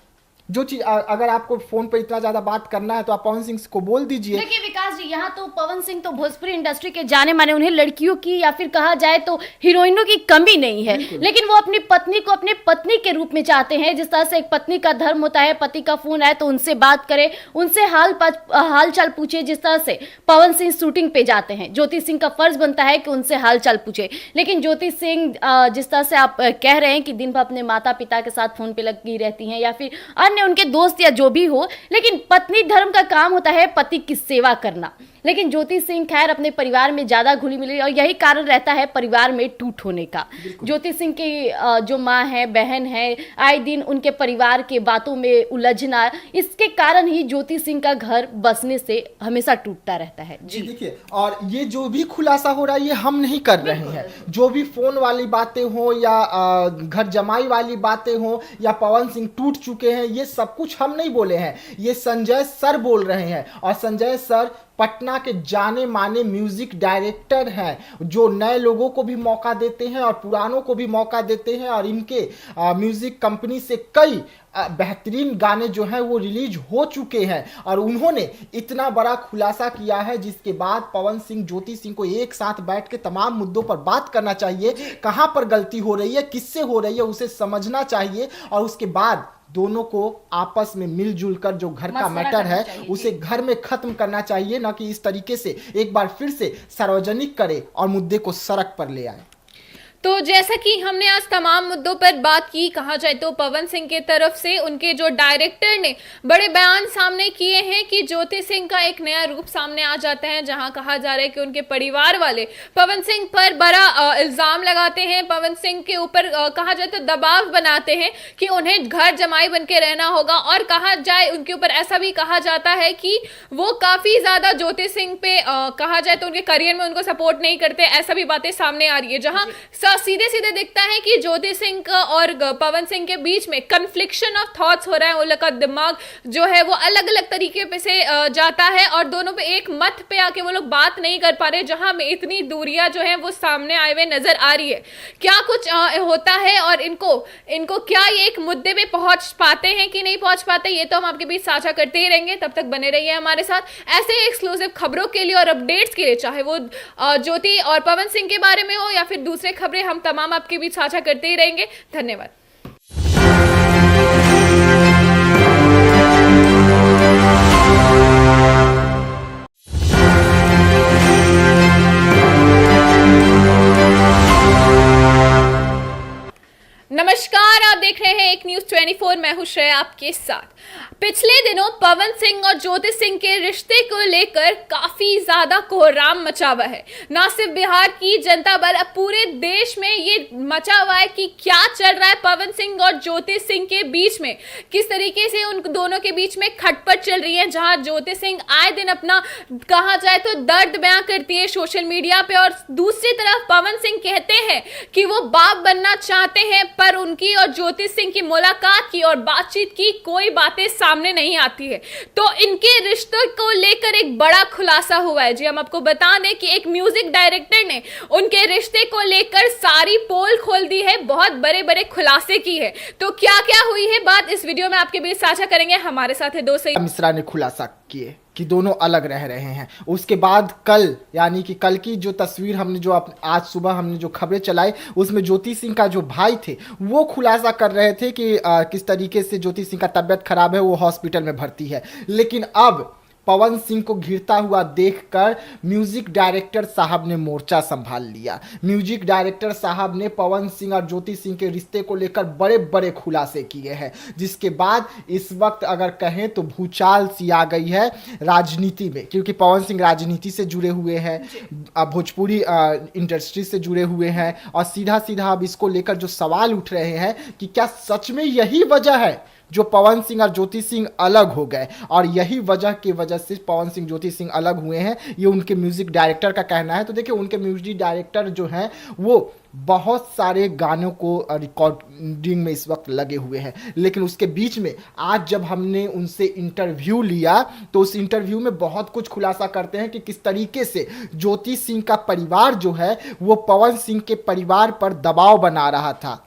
जो चीज अगर आपको फोन पर इतना ज्यादा बात करना है तो आप पवन सिंह को बोल दीजिए। देखिए विकास जी, यहाँ तो पवन सिंह तो भोजपुरी इंडस्ट्री के जाने माने, उन्हें लड़कियों की या फिर कहा जाए तो हीरोइनों की कमी नहीं है, लेकिन वो अपनी पत्नी को अपने पत्नी के रूप में चाहते हैं। जिस तरह से एक पत्नी का धर्म होता है, पति का फोन आए तो उनसे बात करे, उनसे हाल चाल पूछे। जिस तरह से पवन सिंह शूटिंग पे जाते हैं, ज्योति सिंह का फर्ज बनता है कि उनसे हाल चाल पूछे। लेकिन ज्योति सिंह जिस तरह से आप कह रहे हैं कि दिन भर अपने माता पिता के साथ फोन पे लगी रहती हैं या फिर उनके दोस्त या जो भी हो, लेकिन पत्नी धर्म का काम होता है पति की सेवा करना। लेकिन ज्योति सिंह खैर अपने परिवार में ज्यादा घुली मिली, और यही कारण रहता है परिवार में टूट होने का। ज्योति सिंह की जो माँ है, बहन है, आए दिन उनके परिवार के बातों में उलझना, इसके कारण ही ज्योति सिंह का घर बसने से हमेशा टूटता रहता है। जी देखिए, और ये जो भी खुलासा हो रहा है ये हम नहीं कर रहे हैं। जो भी फोन वाली बातें हो या घर जमाई वाली बातें हो या पवन सिंह टूट चुके हैं, ये सब कुछ हम नहीं बोले हैं, ये संजय सर बोल रहे हैं। और संजय सर पटना के जाने माने म्यूजिक डायरेक्टर हैं, जो नए लोगों को भी मौका देते हैं और पुरानों को भी मौका देते हैं। और इनके म्यूजिक कंपनी से कई बेहतरीन गाने जो हैं वो रिलीज हो चुके हैं और उन्होंने इतना बड़ा खुलासा किया है जिसके बाद पवन सिंह ज्योति सिंह को एक साथ बैठ के तमाम मुद्दों पर बात करना चाहिए। कहां पर गलती हो रही है, किससे हो रही है, उसे समझना चाहिए और उसके बाद दोनों को आपस में मिलजुल कर जो घर का मैटर है उसे घर में खत्म करना चाहिए, ना कि इस तरीके से एक बार फिर से सार्वजनिक करे और मुद्दे को सड़क पर ले आए। तो जैसा कि हमने आज तमाम मुद्दों पर बात की, कहा जाए तो पवन सिंह के तरफ से उनके जो डायरेक्टर ने बड़े बयान सामने किए हैं कि ज्योति सिंह का एक नया रूप सामने आ जाता है, जहां कहा जा रहा है कि उनके परिवार वाले पवन सिंह पर बड़ा इल्जाम लगाते हैं, पवन सिंह के ऊपर कहा जाए तो दबाव बनाते हैं कि उन्हें घर जमाई बन के रहना होगा और कहा जाए उनके ऊपर ऐसा भी कहा जाता है कि वो काफी ज्यादा ज्योति सिंह पे कहा जाए तो उनके करियर में उनको सपोर्ट नहीं करते। ऐसा भी बातें सामने आ रही है, जहां सीधे सीधे दिखता है कि ज्योति सिंह का और पवन सिंह के बीच में कन्फ्लिक्शन ऑफ थॉट्स हो रहा है। उन लोग का दिमाग जो है वो अलग अलग तरीके पे से जाता है और दोनों पे एक मत पे आके वो लोग बात नहीं कर पा रहे, जहां में इतनी दूरियां जो है वो सामने आए हुए नजर आ रही है। क्या कुछ होता है और इनको क्या ये एक मुद्दे पे पहुंच पाते हैं कि नहीं पहुंच पाते, ये तो हम आपके बीच साझा करते ही रहेंगे। तब तक बने रहिए हमारे साथ ऐसे एक्सक्लूसिव खबरों के लिए और अपडेट्स के लिए, चाहे वो ज्योति और पवन सिंह के बारे में हो या फिर दूसरे खबरें, हम तमाम आपके बीच साझा करते ही रहेंगे। धन्यवाद। नमस्कार, आप देख रहे हैं एक न्यूज 24। मैं हूं श्रेया आपके साथ। पिछले दिनों पवन सिंह और ज्योति सिंह के रिश्ते को लेकर काफी ज्यादा कोहराम मचा हुआ है। ना सिर्फ बिहार की जनता बल्कि पूरे देश में ये मचा हुआ है कि क्या चल रहा है पवन सिंह और ज्योति सिंह के बीच में, किस तरीके से उन दोनों के बीच में खटपट चल रही है, जहां ज्योति सिंह आए दिन अपना कहा जाए तो दर्द बयां करती है सोशल मीडिया पे और दूसरी तरफ पवन सिंह कहते हैं कि वो बाप बनना चाहते हैं, पर उनकी और ज्योति सिंह की मुलाकात की और बातचीत की कोई बातें सामने नहीं आती है। तो इनके रिश्तों को लेकर एक बड़ा खुलासा हुआ है। जी, हम आपको बता दें कि एक म्यूजिक डायरेक्टर ने उनके रिश्ते को लेकर सारी पोल खोल दी है, बहुत बड़े बड़े खुलासे की है। तो क्या क्या हुई है बात, इस वीडियो में आपके बीच साझा करेंगे। हमारे साथ है दो सही मिश्रा ने खुलासा किए कि दोनों अलग रह रहे हैं। उसके बाद कल यानी कि कल की जो तस्वीर हमने जो आज सुबह हमने जो खबरें चलाई उसमें ज्योति सिंह का जो भाई थे वो खुलासा कर रहे थे कि किस तरीके से ज्योति सिंह का तबीयत खराब है, वो हॉस्पिटल में भर्ती है। लेकिन अब पवन सिंह को घिरता हुआ देखकर म्यूजिक डायरेक्टर साहब ने मोर्चा संभाल लिया। म्यूजिक डायरेक्टर साहब ने पवन सिंह और ज्योति सिंह के रिश्ते को लेकर बड़े बड़े खुलासे किए हैं, जिसके बाद इस वक्त अगर कहें तो भूचाल सी आ गई है राजनीति में, क्योंकि पवन सिंह राजनीति से जुड़े हुए हैं, भोजपुरी इंडस्ट्री से जुड़े हुए हैं और सीधा सीधा अब इसको लेकर जो सवाल उठ रहे हैं कि क्या सच में यही वजह है जो पवन सिंह और ज्योति सिंह अलग हो गए, और यही वजह की वजह से पवन सिंह ज्योति सिंह अलग हुए हैं, ये उनके म्यूजिक डायरेक्टर का कहना है। तो देखिए, उनके म्यूजिक डायरेक्टर जो हैं वो बहुत सारे गानों को रिकॉर्डिंग में इस वक्त लगे हुए हैं, लेकिन उसके बीच में आज जब हमने उनसे इंटरव्यू लिया तो उस इंटरव्यू में बहुत कुछ खुलासा करते हैं कि किस तरीके से ज्योति सिंह का परिवार जो है वो पवन सिंह के परिवार पर दबाव बना रहा था।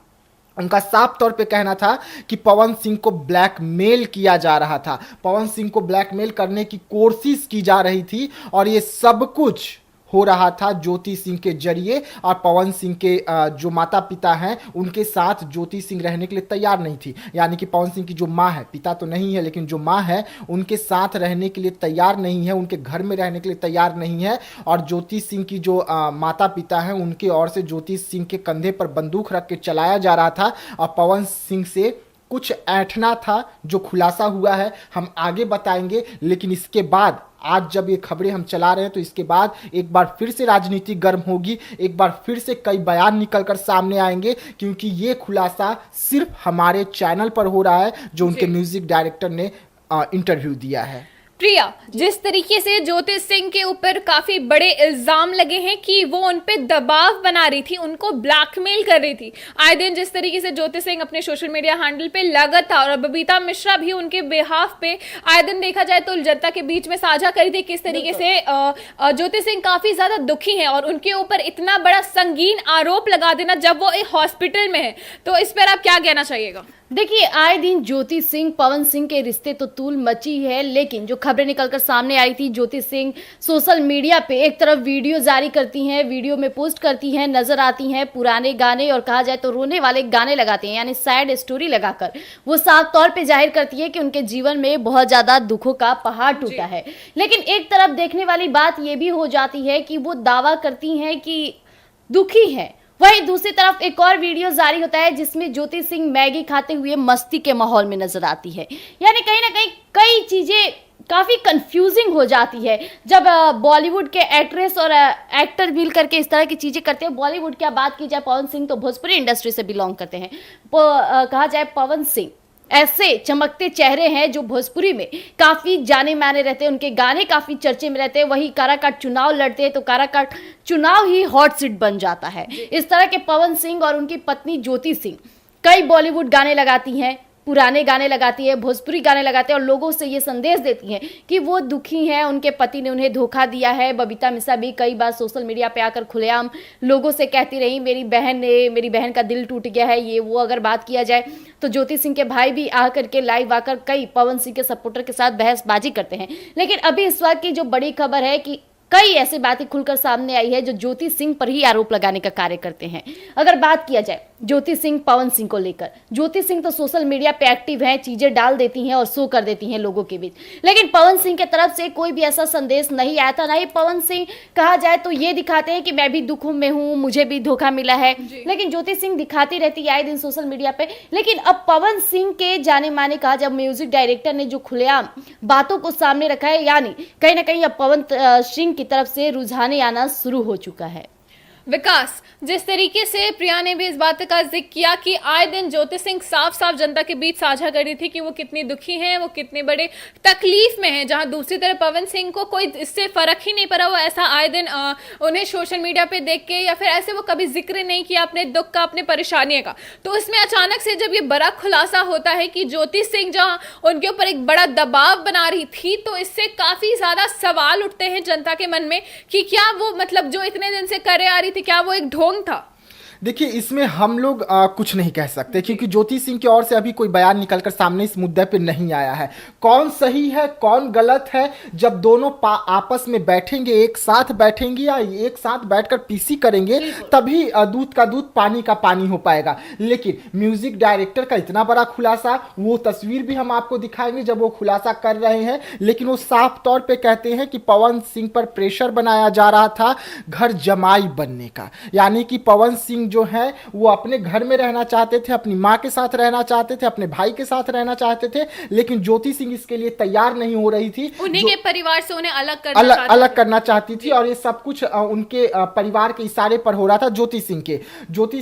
उनका साफ तौर पे कहना था कि पवन सिंह को ब्लैकमेल किया जा रहा था, पवन सिंह को ब्लैकमेल करने की कोशिश की जा रही थी और ये सब कुछ हो रहा था ज्योति सिंह के जरिए। और पवन सिंह के जो माता पिता हैं उनके साथ ज्योति सिंह रहने के लिए तैयार नहीं थी, यानी कि पवन सिंह की जो माँ है, पिता तो नहीं है लेकिन जो माँ है उनके साथ रहने के लिए तैयार नहीं है, उनके घर में रहने के लिए तैयार नहीं है। और ज्योति सिंह की जो माता पिता हैं उनके ओर से ज्योति सिंह के कंधे पर बंदूक रख के चलाया जा रहा था और पवन सिंह से कुछ ऐंठना था। जो खुलासा हुआ है हम आगे बताएंगे, लेकिन इसके बाद आज जब ये खबरें हम चला रहे हैं तो इसके बाद एक बार फिर से राजनीति गर्म होगी, एक बार फिर से कई बयान निकलकर सामने आएंगे, क्योंकि ये खुलासा सिर्फ हमारे चैनल पर हो रहा है जो उनके म्यूजिक डायरेक्टर ने इंटरव्यू दिया है। प्रिया, जिस तरीके से ज्योति सिंह के ऊपर काफी बड़े इल्जाम लगे हैं कि वो उन पे दबाव बना रही थी, उनको ब्लैकमेल कर रही थी, आए दिन जिस तरीके से ज्योति सिंह अपने सोशल मीडिया हैंडल पे लगा था और बबीता मिश्रा भी उनके बिहाफ पे आए दिन देखा जाए तो जनता के बीच में साझा करी थी, किस तरीके से ज्योति सिंह काफी ज्यादा दुखी हैं और उनके ऊपर इतना बड़ा संगीन आरोप लगा देना जब वो एक हॉस्पिटल में है। तो इस पर आप क्या कहना चाहिएगा? देखिए, आए दिन ज्योति सिंह पवन सिंह के रिश्ते तो तूल मची है, लेकिन जो खबरें निकलकर सामने आई थी, ज्योति सिंह सोशल मीडिया पे एक तरफ वीडियो जारी करती हैं, वीडियो में पोस्ट करती हैं, नजर आती हैं पुराने गाने और कहा जाए तो रोने वाले गाने लगाती हैं, यानी सैड स्टोरी लगाकर वो साफ तौर पे जाहिर करती है कि उनके जीवन में बहुत ज्यादा दुखों का पहाड़ टूटा है। लेकिन एक तरफ देखने वाली बात यह भी हो जाती है कि वो दावा करती हैं कि दुखी है, वहीं दूसरी तरफ एक और वीडियो जारी होता है जिसमें ज्योति सिंह मैगी खाते हुए मस्ती के माहौल में नजर आती है। यानी कहीं ना कहीं कई चीजें काफी कंफ्यूजिंग हो जाती है जब बॉलीवुड के एक्ट्रेस और एक्टर मिल करके इस तरह की चीजें करते हैं। बॉलीवुड की बात की जाए, पवन सिंह तो भोजपुरी इंडस्ट्री से बिलोंग करते हैं। कहा जाए पवन सिंह ऐसे चमकते चेहरे हैं जो भोजपुरी में काफी जाने माने रहते हैं, उनके गाने काफी चर्चे में रहते हैं। वही काराकाट चुनाव लड़ते हैं तो काराकाट चुनाव ही हॉट सीट बन जाता है। इस तरह के पवन सिंह और उनकी पत्नी ज्योति सिंह कई बॉलीवुड गाने लगाती हैं, पुराने गाने लगाती है, भोजपुरी गाने लगाते हैं और लोगों से ये संदेश देती हैं कि वो दुखी हैं, उनके पति ने उन्हें धोखा दिया है। बबीता मिश्रा भी कई बार सोशल मीडिया पे आकर खुलेआम लोगों से कहती रही मेरी बहन का दिल टूट गया है, ये वो। अगर बात किया जाए तो ज्योति सिंह के भाई भी आकर के लाइव आकर कई पवन सिंह के सपोर्टर के साथ बहसबाजी करते हैं। लेकिन अभी इस वक्त की जो बड़ी खबर है कि कई ऐसी बातें खुलकर सामने आई है जो ज्योति सिंह पर ही आरोप लगाने का कार्य करते हैं। अगर बात किया जाए ज्योति सिंह पवन सिंह को लेकर, ज्योति सिंह तो सोशल मीडिया पे एक्टिव हैं, चीजें डाल देती हैं और शो कर देती हैं लोगों के बीच, लेकिन पवन सिंह की तरफ से कोई भी ऐसा संदेश नहीं आया था। ना ही पवन सिंह कहा जाए तो ये दिखाते हैं कि मैं भी दुखों में हूं, मुझे भी धोखा मिला है, लेकिन ज्योति सिंह दिखाती रहती है आए दिन सोशल मीडिया पे। लेकिन अब पवन सिंह के जाने माने कहा जब म्यूजिक डायरेक्टर ने जो खुलेआम बातों को सामने रखा है, यानी कहीं ना कहीं अब पवन सिंह की तरफ से रुझाने आना शुरू हो चुका है। विकास, जिस तरीके से प्रिया ने भी इस बात का जिक्र किया कि आए दिन ज्योति सिंह साफ साफ जनता के बीच साझा कर रही थी कि वो कितनी दुखी हैं, वो कितने बड़े तकलीफ में हैं, जहां दूसरी तरफ पवन सिंह को कोई इससे फर्क ही नहीं पड़ा। वो ऐसा आए दिन उन्हें सोशल मीडिया पे देख के या फिर ऐसे वो कभी जिक्र नहीं किया अपने दुख का, अपने परेशानियों का। तो इसमें अचानक से जब ये बड़ा खुलासा होता है कि ज्योति सिंह जहां उनके ऊपर एक बड़ा दबाव बना रही थी, तो इससे काफी ज्यादा सवाल उठते हैं जनता के मन में कि क्या वो मतलब जो इतने दिन से करे आ रही थी, क्या वो एक ढोंग था? देखिए, इसमें हम लोग कुछ नहीं कह सकते क्योंकि ज्योति सिंह की ओर से अभी कोई बयान निकलकर सामने इस मुद्दे पे नहीं आया है। कौन सही है कौन गलत है, जब दोनों आपस में बैठेंगे, एक साथ बैठेंगे या एक साथ बैठकर पीसी करेंगे, तभी दूध का दूध पानी का पानी हो पाएगा। लेकिन म्यूजिक डायरेक्टर का इतना बड़ा खुलासा, वो तस्वीर भी हम आपको दिखाएंगे जब वो खुलासा कर रहे हैं, लेकिन वो साफ तौर पर कहते हैं कि पवन सिंह पर प्रेशर बनाया जा रहा था घर जमाई बनने का। यानी कि पवन सिंह जो है वो अपने घर में रहना चाहते थे, अपनी मां के साथ रहना चाहते थे, अपने भाई के साथ रहना चाहते थे, लेकिन ज्योति सिंह इसके लिए तैयार नहीं हो रही थी। उन्हीं के परिवार से उन्हें अलग करना चाहती थी और ये सब कुछ उनके परिवार के इशारे पर हो रहा था। ज्योति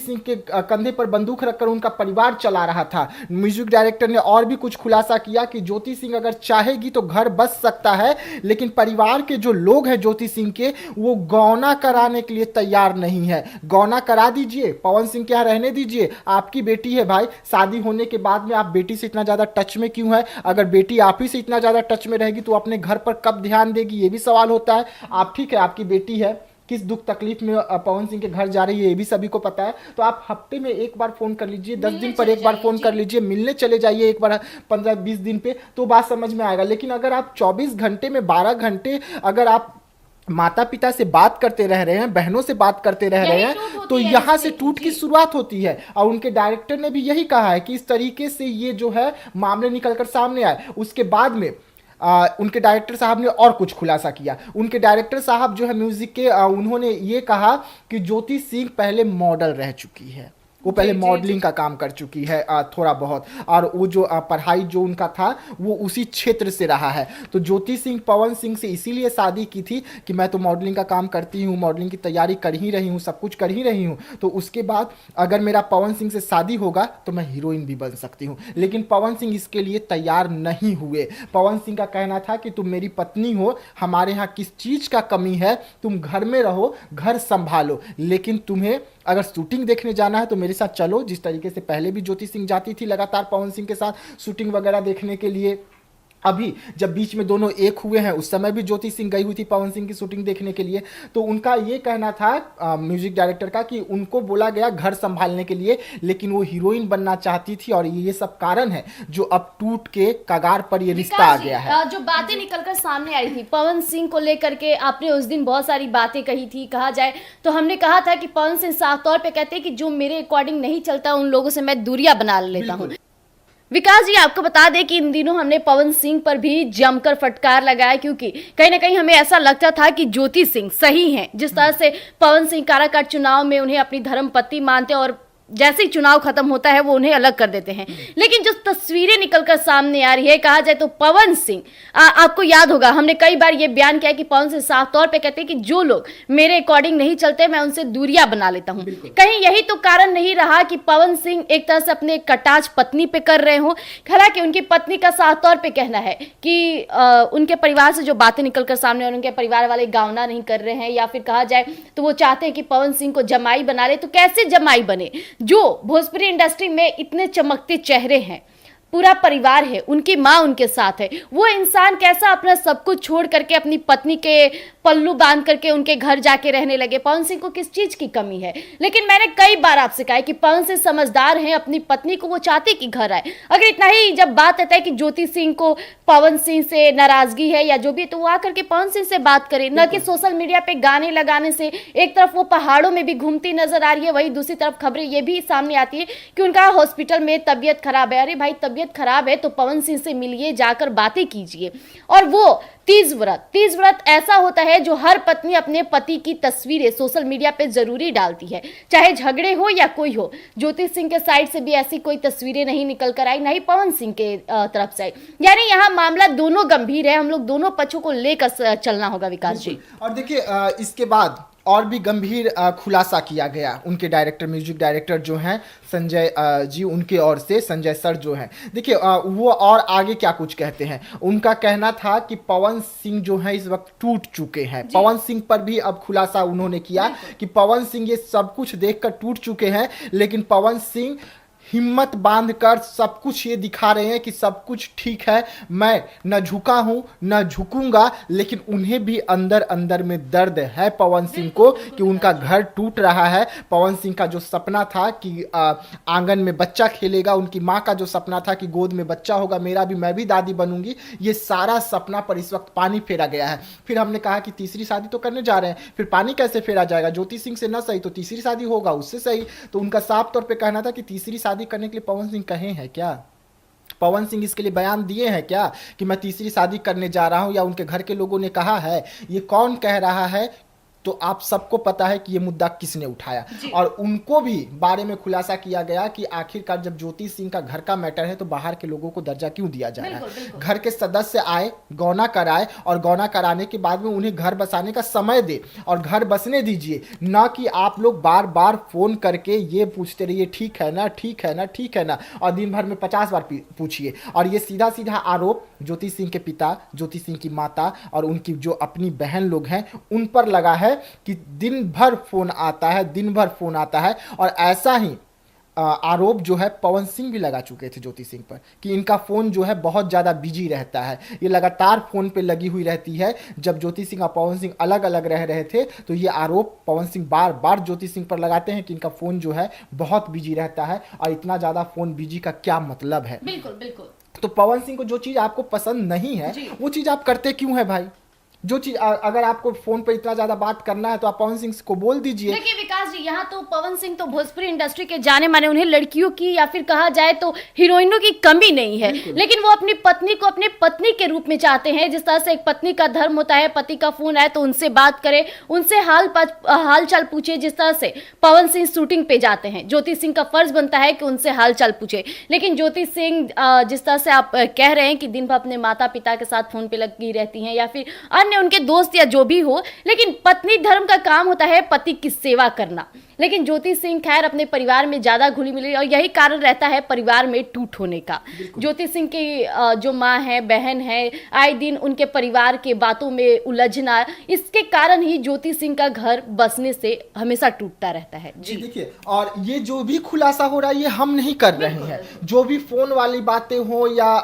सिंह के कंधे पर बंदूक रखकर उनका परिवार चला रहा था। म्यूजिक डायरेक्टर ने और भी कुछ खुलासा किया कि ज्योति सिंह अगर चाहेगी तो घर बस सकता है, लेकिन परिवार के जो लोग हैं ज्योति सिंह के, वो गौना कराने के लिए तैयार नहीं है। गौना करा दीजिए, पवन सिंह के यहाँ रहने दीजिए, आपकी बेटी है भाई, शादी होने के बाद में आप बेटी से इतना ज्यादा टच में क्यों है? अगर बेटी आप ही से इतना ज्यादा टच में रहेगी तो अपने घर पर कब ध्यान देगी, ये भी सवाल होता है। आप ठीक है, आपकी बेटी है, किस दुख तकलीफ में पवन सिंह के घर जा रही है ये भी सभी को पता है, तो आप हफ्ते में एक बार फोन कर लीजिए, 10 दिन पर एक बार फोन कर लीजिए, मिलने चले जाइए एक बार 15-20 दिन पे, तो बात समझ में आएगा। लेकिन अगर आप 24 घंटे में 12 घंटे अगर आप माता पिता से बात करते रह रहे हैं, बहनों से बात करते रह रहे हैं, तो यहाँ से टूट की शुरुआत होती है। और उनके डायरेक्टर ने भी यही कहा है कि इस तरीके से ये जो है मामले निकलकर सामने आए। उसके बाद में उनके डायरेक्टर साहब ने और कुछ खुलासा किया। उनके डायरेक्टर साहब जो है म्यूजिक के, उन्होंने ये कहा कि ज्योति सिंह पहले मॉडल रह चुकी है, वो पहले मॉडलिंग का काम कर चुकी है थोड़ा बहुत, और वो जो पढ़ाई जो उनका था वो उसी क्षेत्र से रहा है। तो ज्योति सिंह पवन सिंह से इसीलिए शादी की थी कि मैं तो मॉडलिंग का काम करती हूँ, मॉडलिंग की तैयारी कर ही रही हूँ, सब कुछ कर ही रही हूँ, तो उसके बाद अगर मेरा पवन सिंह से शादी होगा तो मैं हीरोइन भी बन सकती हूँ। लेकिन पवन सिंह इसके लिए तैयार नहीं हुए। पवन सिंह का कहना था कि तुम मेरी पत्नी हो, हमारे यहाँ किस चीज़ का कमी है, तुम घर में रहो, घर संभालो, लेकिन तुम्हें अगर शूटिंग देखने जाना है तो मेरे साथ चलो। जिस तरीके से पहले भी ज्योति सिंह जाती थी लगातार पवन सिंह के साथ शूटिंग वगैरह देखने के लिए, अभी जब बीच में दोनों एक हुए हैं उस समय भी ज्योति सिंह गई हुई थी पवन सिंह की शूटिंग देखने के लिए, तो उनका ये कहना था म्यूजिक डायरेक्टर का कि उनको बोला गया घर संभालने के लिए, लेकिन वो हीरोइन बनना चाहती थी और ये सब कारण है जो अब टूट के कगार पर ये रिश्ता आ गया है। जो बातें निकलकर सामने आई थी पवन सिंह को लेकर के, आपने उस दिन बहुत सारी बातें कही थी। कहा जाए तो हमने कहा था कि पवन सिंह साफ तौर पे कहते हैं कि जो मेरे अकॉर्डिंग नहीं चलता उन लोगों से मैं दूरियां बना लेता हूँ। विकास जी, आपको बता दें कि इन दिनों हमने पवन सिंह पर भी जमकर फटकार लगाया, क्योंकि कहीं ना कहीं हमें ऐसा लगता था कि ज्योति सिंह सही हैं। जिस तरह से पवन सिंह काराकाट चुनाव में उन्हें अपनी धर्मपत्नी मानते और जैसे ही चुनाव खत्म होता है वो उन्हें अलग कर देते हैं। लेकिन जो तस्वीरें निकलकर सामने आ रही है, कहा जाए तो पवन सिंह, आपको याद होगा हमने कई बार ये बयान किया कि पवन सिंह साफ तौर पे कहते हैं कि जो लोग मेरे अकॉर्डिंग नहीं चलते मैं उनसे दूरियां बना लेता हूं। कहीं यही तो कारण नहीं रहा कि पवन सिंह एक तरह से अपने कटाच पत्नी पे कर रहे हो। हालांकि उनकी पत्नी का साफ तौर पे कहना है कि उनके परिवार से जो बातें निकलकर सामने और उनके परिवार वाले गावना नहीं कर रहे हैं, या फिर कहा जाए तो वो चाहते हैं कि पवन सिंह को जमाई बना ले। तो कैसे जमाई बने? जो भोजपुरी इंडस्ट्री में इतने चमकते चेहरे हैं, पूरा परिवार है, उनकी माँ उनके साथ है, वो इंसान कैसा अपना सब कुछ छोड़ करके अपनी पत्नी के पल्लू बांध करके उनके घर जाके रहने लगे? पवन सिंह को किस चीज की कमी है? लेकिन मैंने कई बार आपसे कहा है कि पवन सिंह समझदार हैं, अपनी पत्नी को वो चाहते कि घर आए। अगर इतना ही जब बात आता है कि ज्योति सिंह को पवन सिंह से नाराजगी है या जो भी, तो वो आकर के पवन सिंह से बात करें, न कि सोशल मीडिया पे गाने लगाने से। एक तरफ वो पहाड़ों में भी घूमती नजर आ रही है, वही दूसरी तरफ खबरें ये भी सामने आती है कि उनका हॉस्पिटल में तबीयत खराब है। अरे भाई, तबीयत खराब है तो पवन सिंह से मिलिए, जाकर बातें कीजिए। और वो तीज व्रत ऐसा होता है जो हर पत्नी अपने पति की तस्वीरें सोशल मीडिया पे जरूरी डालती है, चाहे झगड़े हो या कोई हो। ज्योति सिंह के साइड से भी ऐसी कोई तस्वीरें नहीं निकल कर आई, नहीं पवन सिंह के तरफ से। यानी यहाँ मामला दोनों गंभीर है, हम लोग दोनों पक्षों को लेकर चलना होगा विकास जी। और देखिए इसके बाद और भी गंभीर खुलासा किया गया उनके डायरेक्टर, म्यूजिक डायरेक्टर जो हैं संजय जी, उनके ओर से संजय सर जो हैं। देखिए वो और आगे क्या कुछ कहते हैं। उनका कहना था कि पवन सिंह जो है इस वक्त टूट चुके हैं। पवन सिंह पर भी अब खुलासा उन्होंने किया कि पवन सिंह ये सब कुछ देखकर टूट चुके हैं, लेकिन पवन सिंह हिम्मत बांधकर सब कुछ ये दिखा रहे हैं कि सब कुछ ठीक है, मैं न झुका हूं न झुकूंगा। लेकिन उन्हें भी अंदर अंदर में दर्द है पवन सिंह को कि उनका घर टूट रहा है। पवन सिंह का जो सपना था कि आंगन में बच्चा खेलेगा, उनकी माँ का जो सपना था कि गोद में बच्चा होगा, मेरा भी, मैं भी दादी बनूंगी, ये सारा सपना पर इस वक्त पानी फेरा गया है। फिर हमने कहा कि तीसरी शादी तो करने जा रहे हैं, फिर पानी कैसे फेरा जाएगा? ज्योति सिंह से न सही तो तीसरी शादी होगा, उससे सही। तो उनका साफ तौर पर कहना था कि तीसरी शादी करने के लिए पवन सिंह कहे हैं क्या? पवन सिंह इसके लिए बयान दिए हैं क्या कि मैं तीसरी शादी करने जा रहा हूं, या उनके घर के लोगों ने कहा है? ये कौन कह रहा है? तो आप सबको पता है कि ये मुद्दा किसने उठाया। और उनको भी बारे में खुलासा किया गया कि आखिरकार जब ज्योति सिंह का घर का मैटर है तो बाहर के लोगों को दर्जा क्यों दिया जा रहा है? घर के सदस्य आए, गौना कराए, और गौना कराने के बाद में उन्हें घर बसाने का समय दे और घर बसने दीजिए, ना कि आप लोग बार बार फोन करके ये पूछते रहिए ठीक है ना, ठीक है ना, ठीक है ना, और दिन भर में 50 बार पूछिए। और ये सीधा सीधा आरोप ज्योति सिंह के पिता, ज्योति सिंह की माता और उनकी जो अपनी बहन लोग हैं उन पर लगा है कि दिन भर फोन आता है, दिन भर फोन आता है। और ऐसा ही आरोप जो है पवन सिंह भी लगा चुके थे ज्योति सिंह पर कि इनका फोन जो है बहुत ज़्यादा बिजी रहता है, ये लगातार फोन पे लगी हुई रहती है। जब ज्योति सिंह और पवन सिंह अलग अलग रह रहे थे तो ये आरोप पवन सिंह बार बार ज्योति सिंह पर लगाते हैं कि इनका फोन जो है बहुत बिजी रहता है। और इतना ज़्यादा फोन बिजी का क्या मतलब है? बिल्कुल बिल्कुल। तो पवन सिंह को जो चीज़ आपको पसंद नहीं है वो चीज़ आप करते क्यों है भाई? जो चीज अगर आपको फोन पे इतना ज्यादा बात करना है तो आप पवन सिंह को बोल दीजिए। देखिए विकास जी, यहाँ तो पवन सिंह तो भोजपुरी इंडस्ट्री के जाने माने, उन्हें लड़कियों की या फिर कहा जाए तो हीरोइनों की कमी नहीं है, लेकिन वो अपनी पत्नी को अपने पत्नी के रूप में चाहते हैं। जिस तरह से एक पत्नी का धर्म होता है, पति का फोन आए तो उनसे बात करे, उनसे हाल चाल पूछे। जिस तरह से पवन सिंह शूटिंग पे जाते हैं, ज्योति सिंह का फर्ज बनता है कि उनसे हाल चाल पूछे। लेकिन ज्योति सिंह जिस तरह से आप कह रहे हैं कि दिन भर अपने माता पिता के साथ फोन पे लगी रहती हैं या फिर अन्य उनके दोस्त या जो भी हो, लेकिन पत्नी धर्म का काम होता है पति की सेवा करना। लेकिन ज्योति सिंह खैर अपने परिवार में ज़्यादा घुली मिली और यही कारण रहता है परिवार में टूट होने का। ज्योति सिंह की जो माँ है, बहन है, आए दिन उनके परिवार के बातों में उलझना, इसके कारण ही ज्योति सिंह का घर बसने से हमेशा टूटता रहता है। जी देखिए, और ये जो भी खुलासा हो रहा है ये हम नहीं कर रहे हैं। जो भी फोन वाली बातें हो या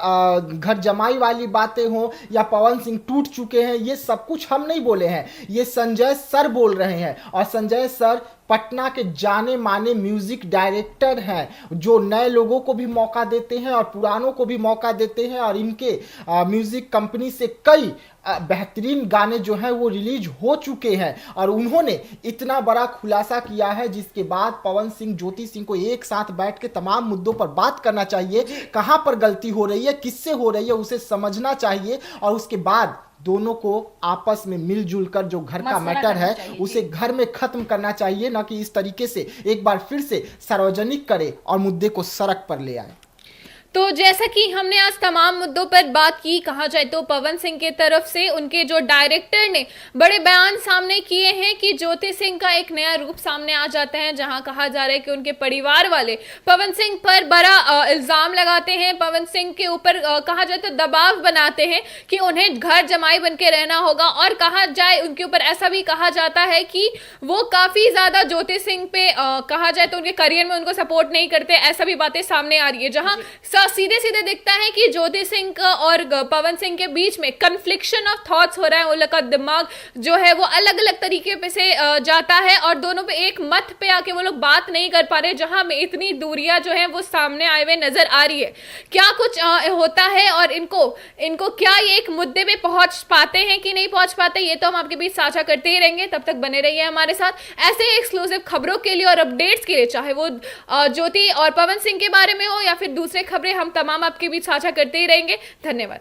घर जमाई वाली बातें हो या पवन सिंह टूट चुके हैं, ये सब कुछ हम नहीं बोले हैं, ये संजय सर बोल रहे हैं। और संजय सर पटना के जाने माने म्यूजिक डायरेक्टर हैं, जो नए लोगों को भी मौका देते हैं और पुरानों को भी मौका देते हैं। और इनके म्यूजिक कंपनी से कई बेहतरीन गाने जो हैं वो रिलीज हो चुके हैं। और उन्होंने इतना बड़ा खुलासा किया है जिसके बाद पवन सिंह, ज्योति सिंह को एक साथ बैठ के तमाम मुद्दों पर बात करना चाहिए। कहां पर गलती हो रही है, किससे हो रही है, उसे समझना चाहिए। और उसके बाद दोनों को आपस में मिलजुल कर जो घर का मैटर है उसे घर में खत्म करना चाहिए, ना कि इस तरीके से एक बार फिर से सार्वजनिक करे और मुद्दे को सड़क पर ले आए। तो जैसा कि हमने आज तमाम मुद्दों पर बात की, कहा जाए तो पवन सिंह के तरफ से उनके जो डायरेक्टर ने बड़े बयान सामने किए हैं कि ज्योति सिंह का एक नया रूप सामने आ जाता है, जहां कहा जा रहा है कि उनके परिवार वाले पवन सिंह पर बड़ा इल्जाम लगाते हैं, पवन सिंह के ऊपर कहा जाए तो दबाव बनाते हैं कि उन्हें घर जमाई बन के रहना होगा। और कहा जाए उनके ऊपर ऐसा भी कहा जाता है कि वो काफी ज्यादा ज्योति सिंह पे कहा जाए तो उनके करियर में उनको सपोर्ट नहीं करते, ऐसा भी बातें सामने आ रही है। जहां सीधे सीधे दिखता है कि ज्योति सिंह और पवन सिंह के बीच में कन्फ्लिक्शन ऑफ थॉट्स हो रहा है, उन लोग का दिमाग जो है वो अलग अलग तरीके पे से जाता है और दोनों पे एक मत पे आके वो लोग बात नहीं कर पा रहे, जहां में इतनी दूरियां जो है वो सामने आए हुए नजर आ रही है। क्या कुछ होता है और इनको क्या ये एक मुद्दे पे पहुंच पाते हैं कि नहीं पहुंच पाते, ये तो हम आपके बीच साझा करते ही रहेंगे। तब तक बने रहिए हमारे साथ ऐसे ही एक्सक्लूसिव खबरों के लिए और अपडेट्स के लिए, चाहे वो ज्योति और पवन सिंह के बारे में हो या फिर दूसरे खबरें, हम तमाम आपके बीच साझा करते ही रहेंगे। धन्यवाद।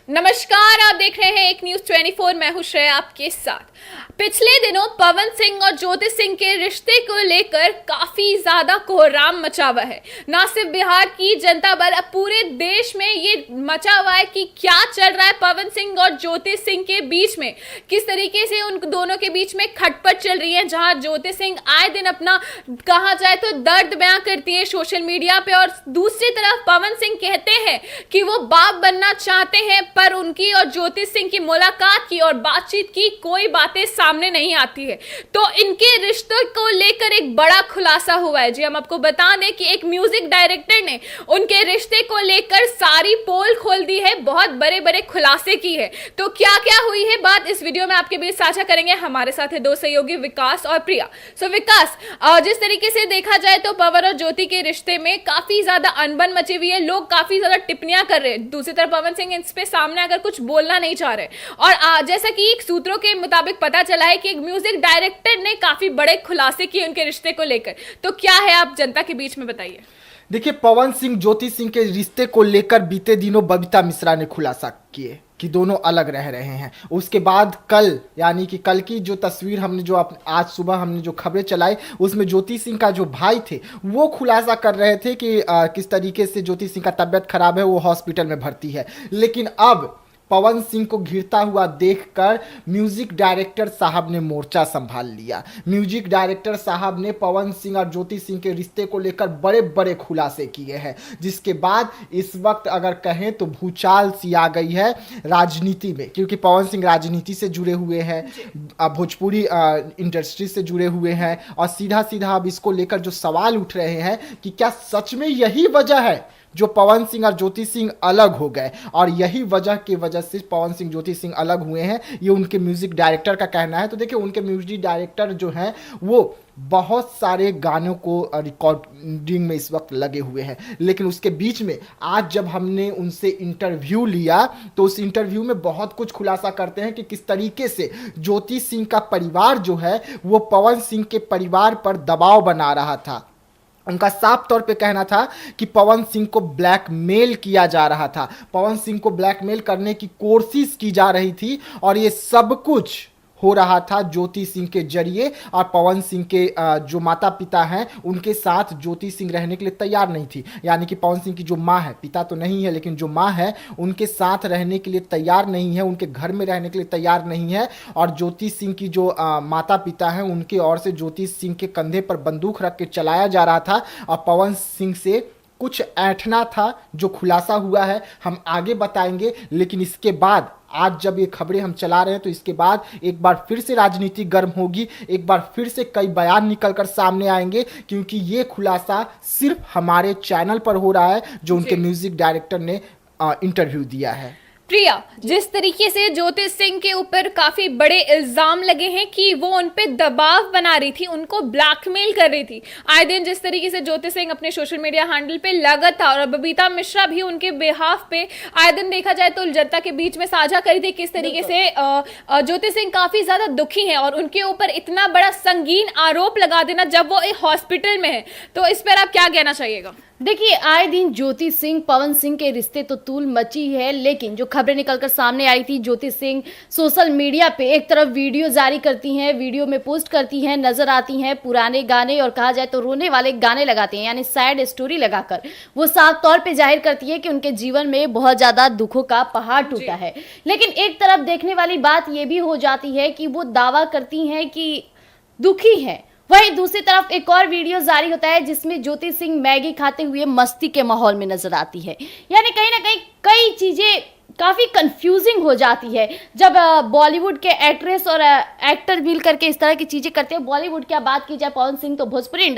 नमस्कार, आप देख रहे हैं एक न्यूज 24, मैं हूं श्रेया आपके साथ। पिछले दिनों पवन सिंह और ज्योति सिंह के रिश्ते को लेकर काफी ज्यादा कोहराम मचा हुआ है। ना सिर्फ बिहार की जनता बल्कि पूरे देश में ये मचा हुआ है कि क्या चल रहा है पवन सिंह और ज्योति सिंह के बीच में, किस तरीके से उन दोनों के बीच में खटपट चल रही है, जहां ज्योति सिंह आए दिन अपना कहा जाए तो दर्द बयां करती है सोशल मीडिया पे, और दूसरी तरफ पवन सिंह कहते हैं कि वो बाप बनना चाहते हैं, पर उनकी और ज्योति सिंह की मुलाकात की और बातचीत की कोई बातें सामने नहीं आती है। तो इनके रिश्तों को लेकर एक बड़ा खुलासा हुआ है। जी हम आपको बता दें कि एक म्यूजिक डायरेक्टर ने उनके रिश्ते को लेकर सारी पोल खोल दी है, बहुत बड़े बड़े खुलासे की है। तो क्या क्या हुई है बात, इस वीडियो में आपके बीच साझा करेंगे। हमारे साथ है दो सहयोगी विकास और प्रिया। सो विकास, जिस तरीके से देखा जाए तो पवन और ज्योति के रिश्ते में काफी ज्यादा अनबन मची हुई है, लोग काफी ज्यादा टिप्पणियां कर रहे हैं। दूसरी तरफ पवन सिंह इस पे सामने अगर कुछ बोलना नहीं चाह रहे, और जैसा कि एक सूत्रों के मुताबिक पता चला है कि एक म्यूजिक डायरेक्टर ने काफी बड़े खुलासे किए उनके रिश्ते को लेकर। तो क्या है, आप जनता के बीच में बताइए। देखिए, पवन सिंह ज्योति सिंह के रिश्ते को लेकर बीते दिनों बबीता मिश्रा ने खुलासा किए कि दोनों अलग रह रहे हैं। उसके बाद कल, यानी कि कल की जो तस्वीर हमने जो आज सुबह हमने जो खबरें चलाई उसमें ज्योति सिंह का जो भाई थे वो खुलासा कर रहे थे कि किस तरीके से ज्योति सिंह का तबीयत खराब है, वो हॉस्पिटल में भर्ती है। लेकिन अब पवन सिंह को घिरता हुआ देखकर म्यूजिक डायरेक्टर साहब ने मोर्चा संभाल लिया। म्यूजिक डायरेक्टर साहब ने पवन सिंह और ज्योति सिंह के रिश्ते को लेकर बड़े बड़े खुलासे किए हैं, जिसके बाद इस वक्त अगर कहें तो भूचाल सी आ गई है राजनीति में, क्योंकि पवन सिंह राजनीति से जुड़े हुए हैं, भोजपुरी इंडस्ट्री से जुड़े हुए हैं, और सीधा सीधा अब इसको लेकर जो सवाल उठ रहे हैं कि क्या सच में यही वजह है जो पवन सिंह और ज्योति सिंह अलग हो गए, और यही वजह की वजह से पवन सिंह ज्योति सिंह अलग हुए हैं, ये उनके म्यूजिक डायरेक्टर का कहना है। तो देखिए, उनके म्यूजिक डायरेक्टर जो हैं वो बहुत सारे गानों को रिकॉर्डिंग में इस वक्त लगे हुए हैं। लेकिन उसके बीच में आज जब हमने उनसे इंटरव्यू लिया तो उस इंटरव्यू में बहुत कुछ खुलासा करते हैं कि किस तरीके से ज्योति सिंह का परिवार जो है वो पवन सिंह के परिवार पर दबाव बना रहा था। उनका साफ तौर पे कहना था कि पवन सिंह को ब्लैकमेल किया जा रहा था, पवन सिंह को ब्लैकमेल करने की कोशिश की जा रही थी, और ये सब कुछ हो रहा था ज्योति सिंह के जरिए, और पवन सिंह के जो माता पिता हैं उनके साथ ज्योति सिंह रहने के लिए तैयार नहीं थी। यानी कि पवन सिंह की जो माँ है, पिता तो नहीं है लेकिन जो माँ है उनके साथ रहने के लिए तैयार नहीं है, उनके घर में रहने के लिए तैयार नहीं है। और ज्योति सिंह की जो माता पिता हैं उनके ओर से ज्योति सिंह के कंधे पर बंदूक रख के चलाया जा रहा था, और पवन सिंह से कुछ ऐंठना था जो खुलासा हुआ है हम आगे बताएंगे। लेकिन इसके बाद आज जब ये खबरें हम चला रहे हैं तो इसके बाद एक बार फिर से राजनीति गर्म होगी, एक बार फिर से कई बयान निकलकर सामने आएंगे, क्योंकि ये खुलासा सिर्फ हमारे चैनल पर हो रहा है जो उनके म्यूजिक डायरेक्टर ने इंटरव्यू दिया है। प्रिया, जिस तरीके से ज्योति सिंह के ऊपर काफी बड़े इल्जाम लगे हैं कि वो उन पे दबाव बना रही थी, उनको ब्लैकमेल कर रही थी, आए दिन जिस तरीके से ज्योति सिंह अपने सोशल मीडिया हैंडल पे लगत था, और बबीता मिश्रा भी उनके बिहाफ पे आए दिन देखा जाए तो जनता के बीच में साझा करी थी किस तरीके से ज्योति सिंह काफी ज्यादा दुखी हैं, और उनके ऊपर इतना बड़ा संगीन आरोप लगा देना जब वो एक हॉस्पिटल में है, तो इस पर आप क्या कहना चाहिएगा? देखिए, आए दिन ज्योति सिंह पवन सिंह के रिश्ते तो तूल मची है, लेकिन जो खबरें निकलकर सामने आई थी, ज्योति सिंह सोशल मीडिया पे एक तरफ वीडियो जारी करती हैं, वीडियो में पोस्ट करती हैं, नजर आती हैं पुराने गाने और कहा जाए तो रोने वाले गाने लगाती हैं, यानी सैड स्टोरी लगाकर वो साफ तौर पे जाहिर करती है कि उनके जीवन में बहुत ज्यादा दुखों का पहाड़ टूटा है। लेकिन एक तरफ देखने वाली बात यह भी हो जाती है कि वो दावा करती हैं कि दुखी है, वहीं दूसरी तरफ एक और वीडियो जारी होता है जिसमें ज्योति सिंह मैगी खाते हुए मस्ती के माहौल में नजर आती है। यानी कहीं ना कहीं कई चीजें काफी कंफ्यूजिंग हो जाती है जब बॉलीवुड के एक्ट्रेस और एक्टर मिल करके इस तरह की चीजें करते हैं। बॉलीवुड की बात की जाए, पवन सिंह तो भोजपुरी इंडस्ट्री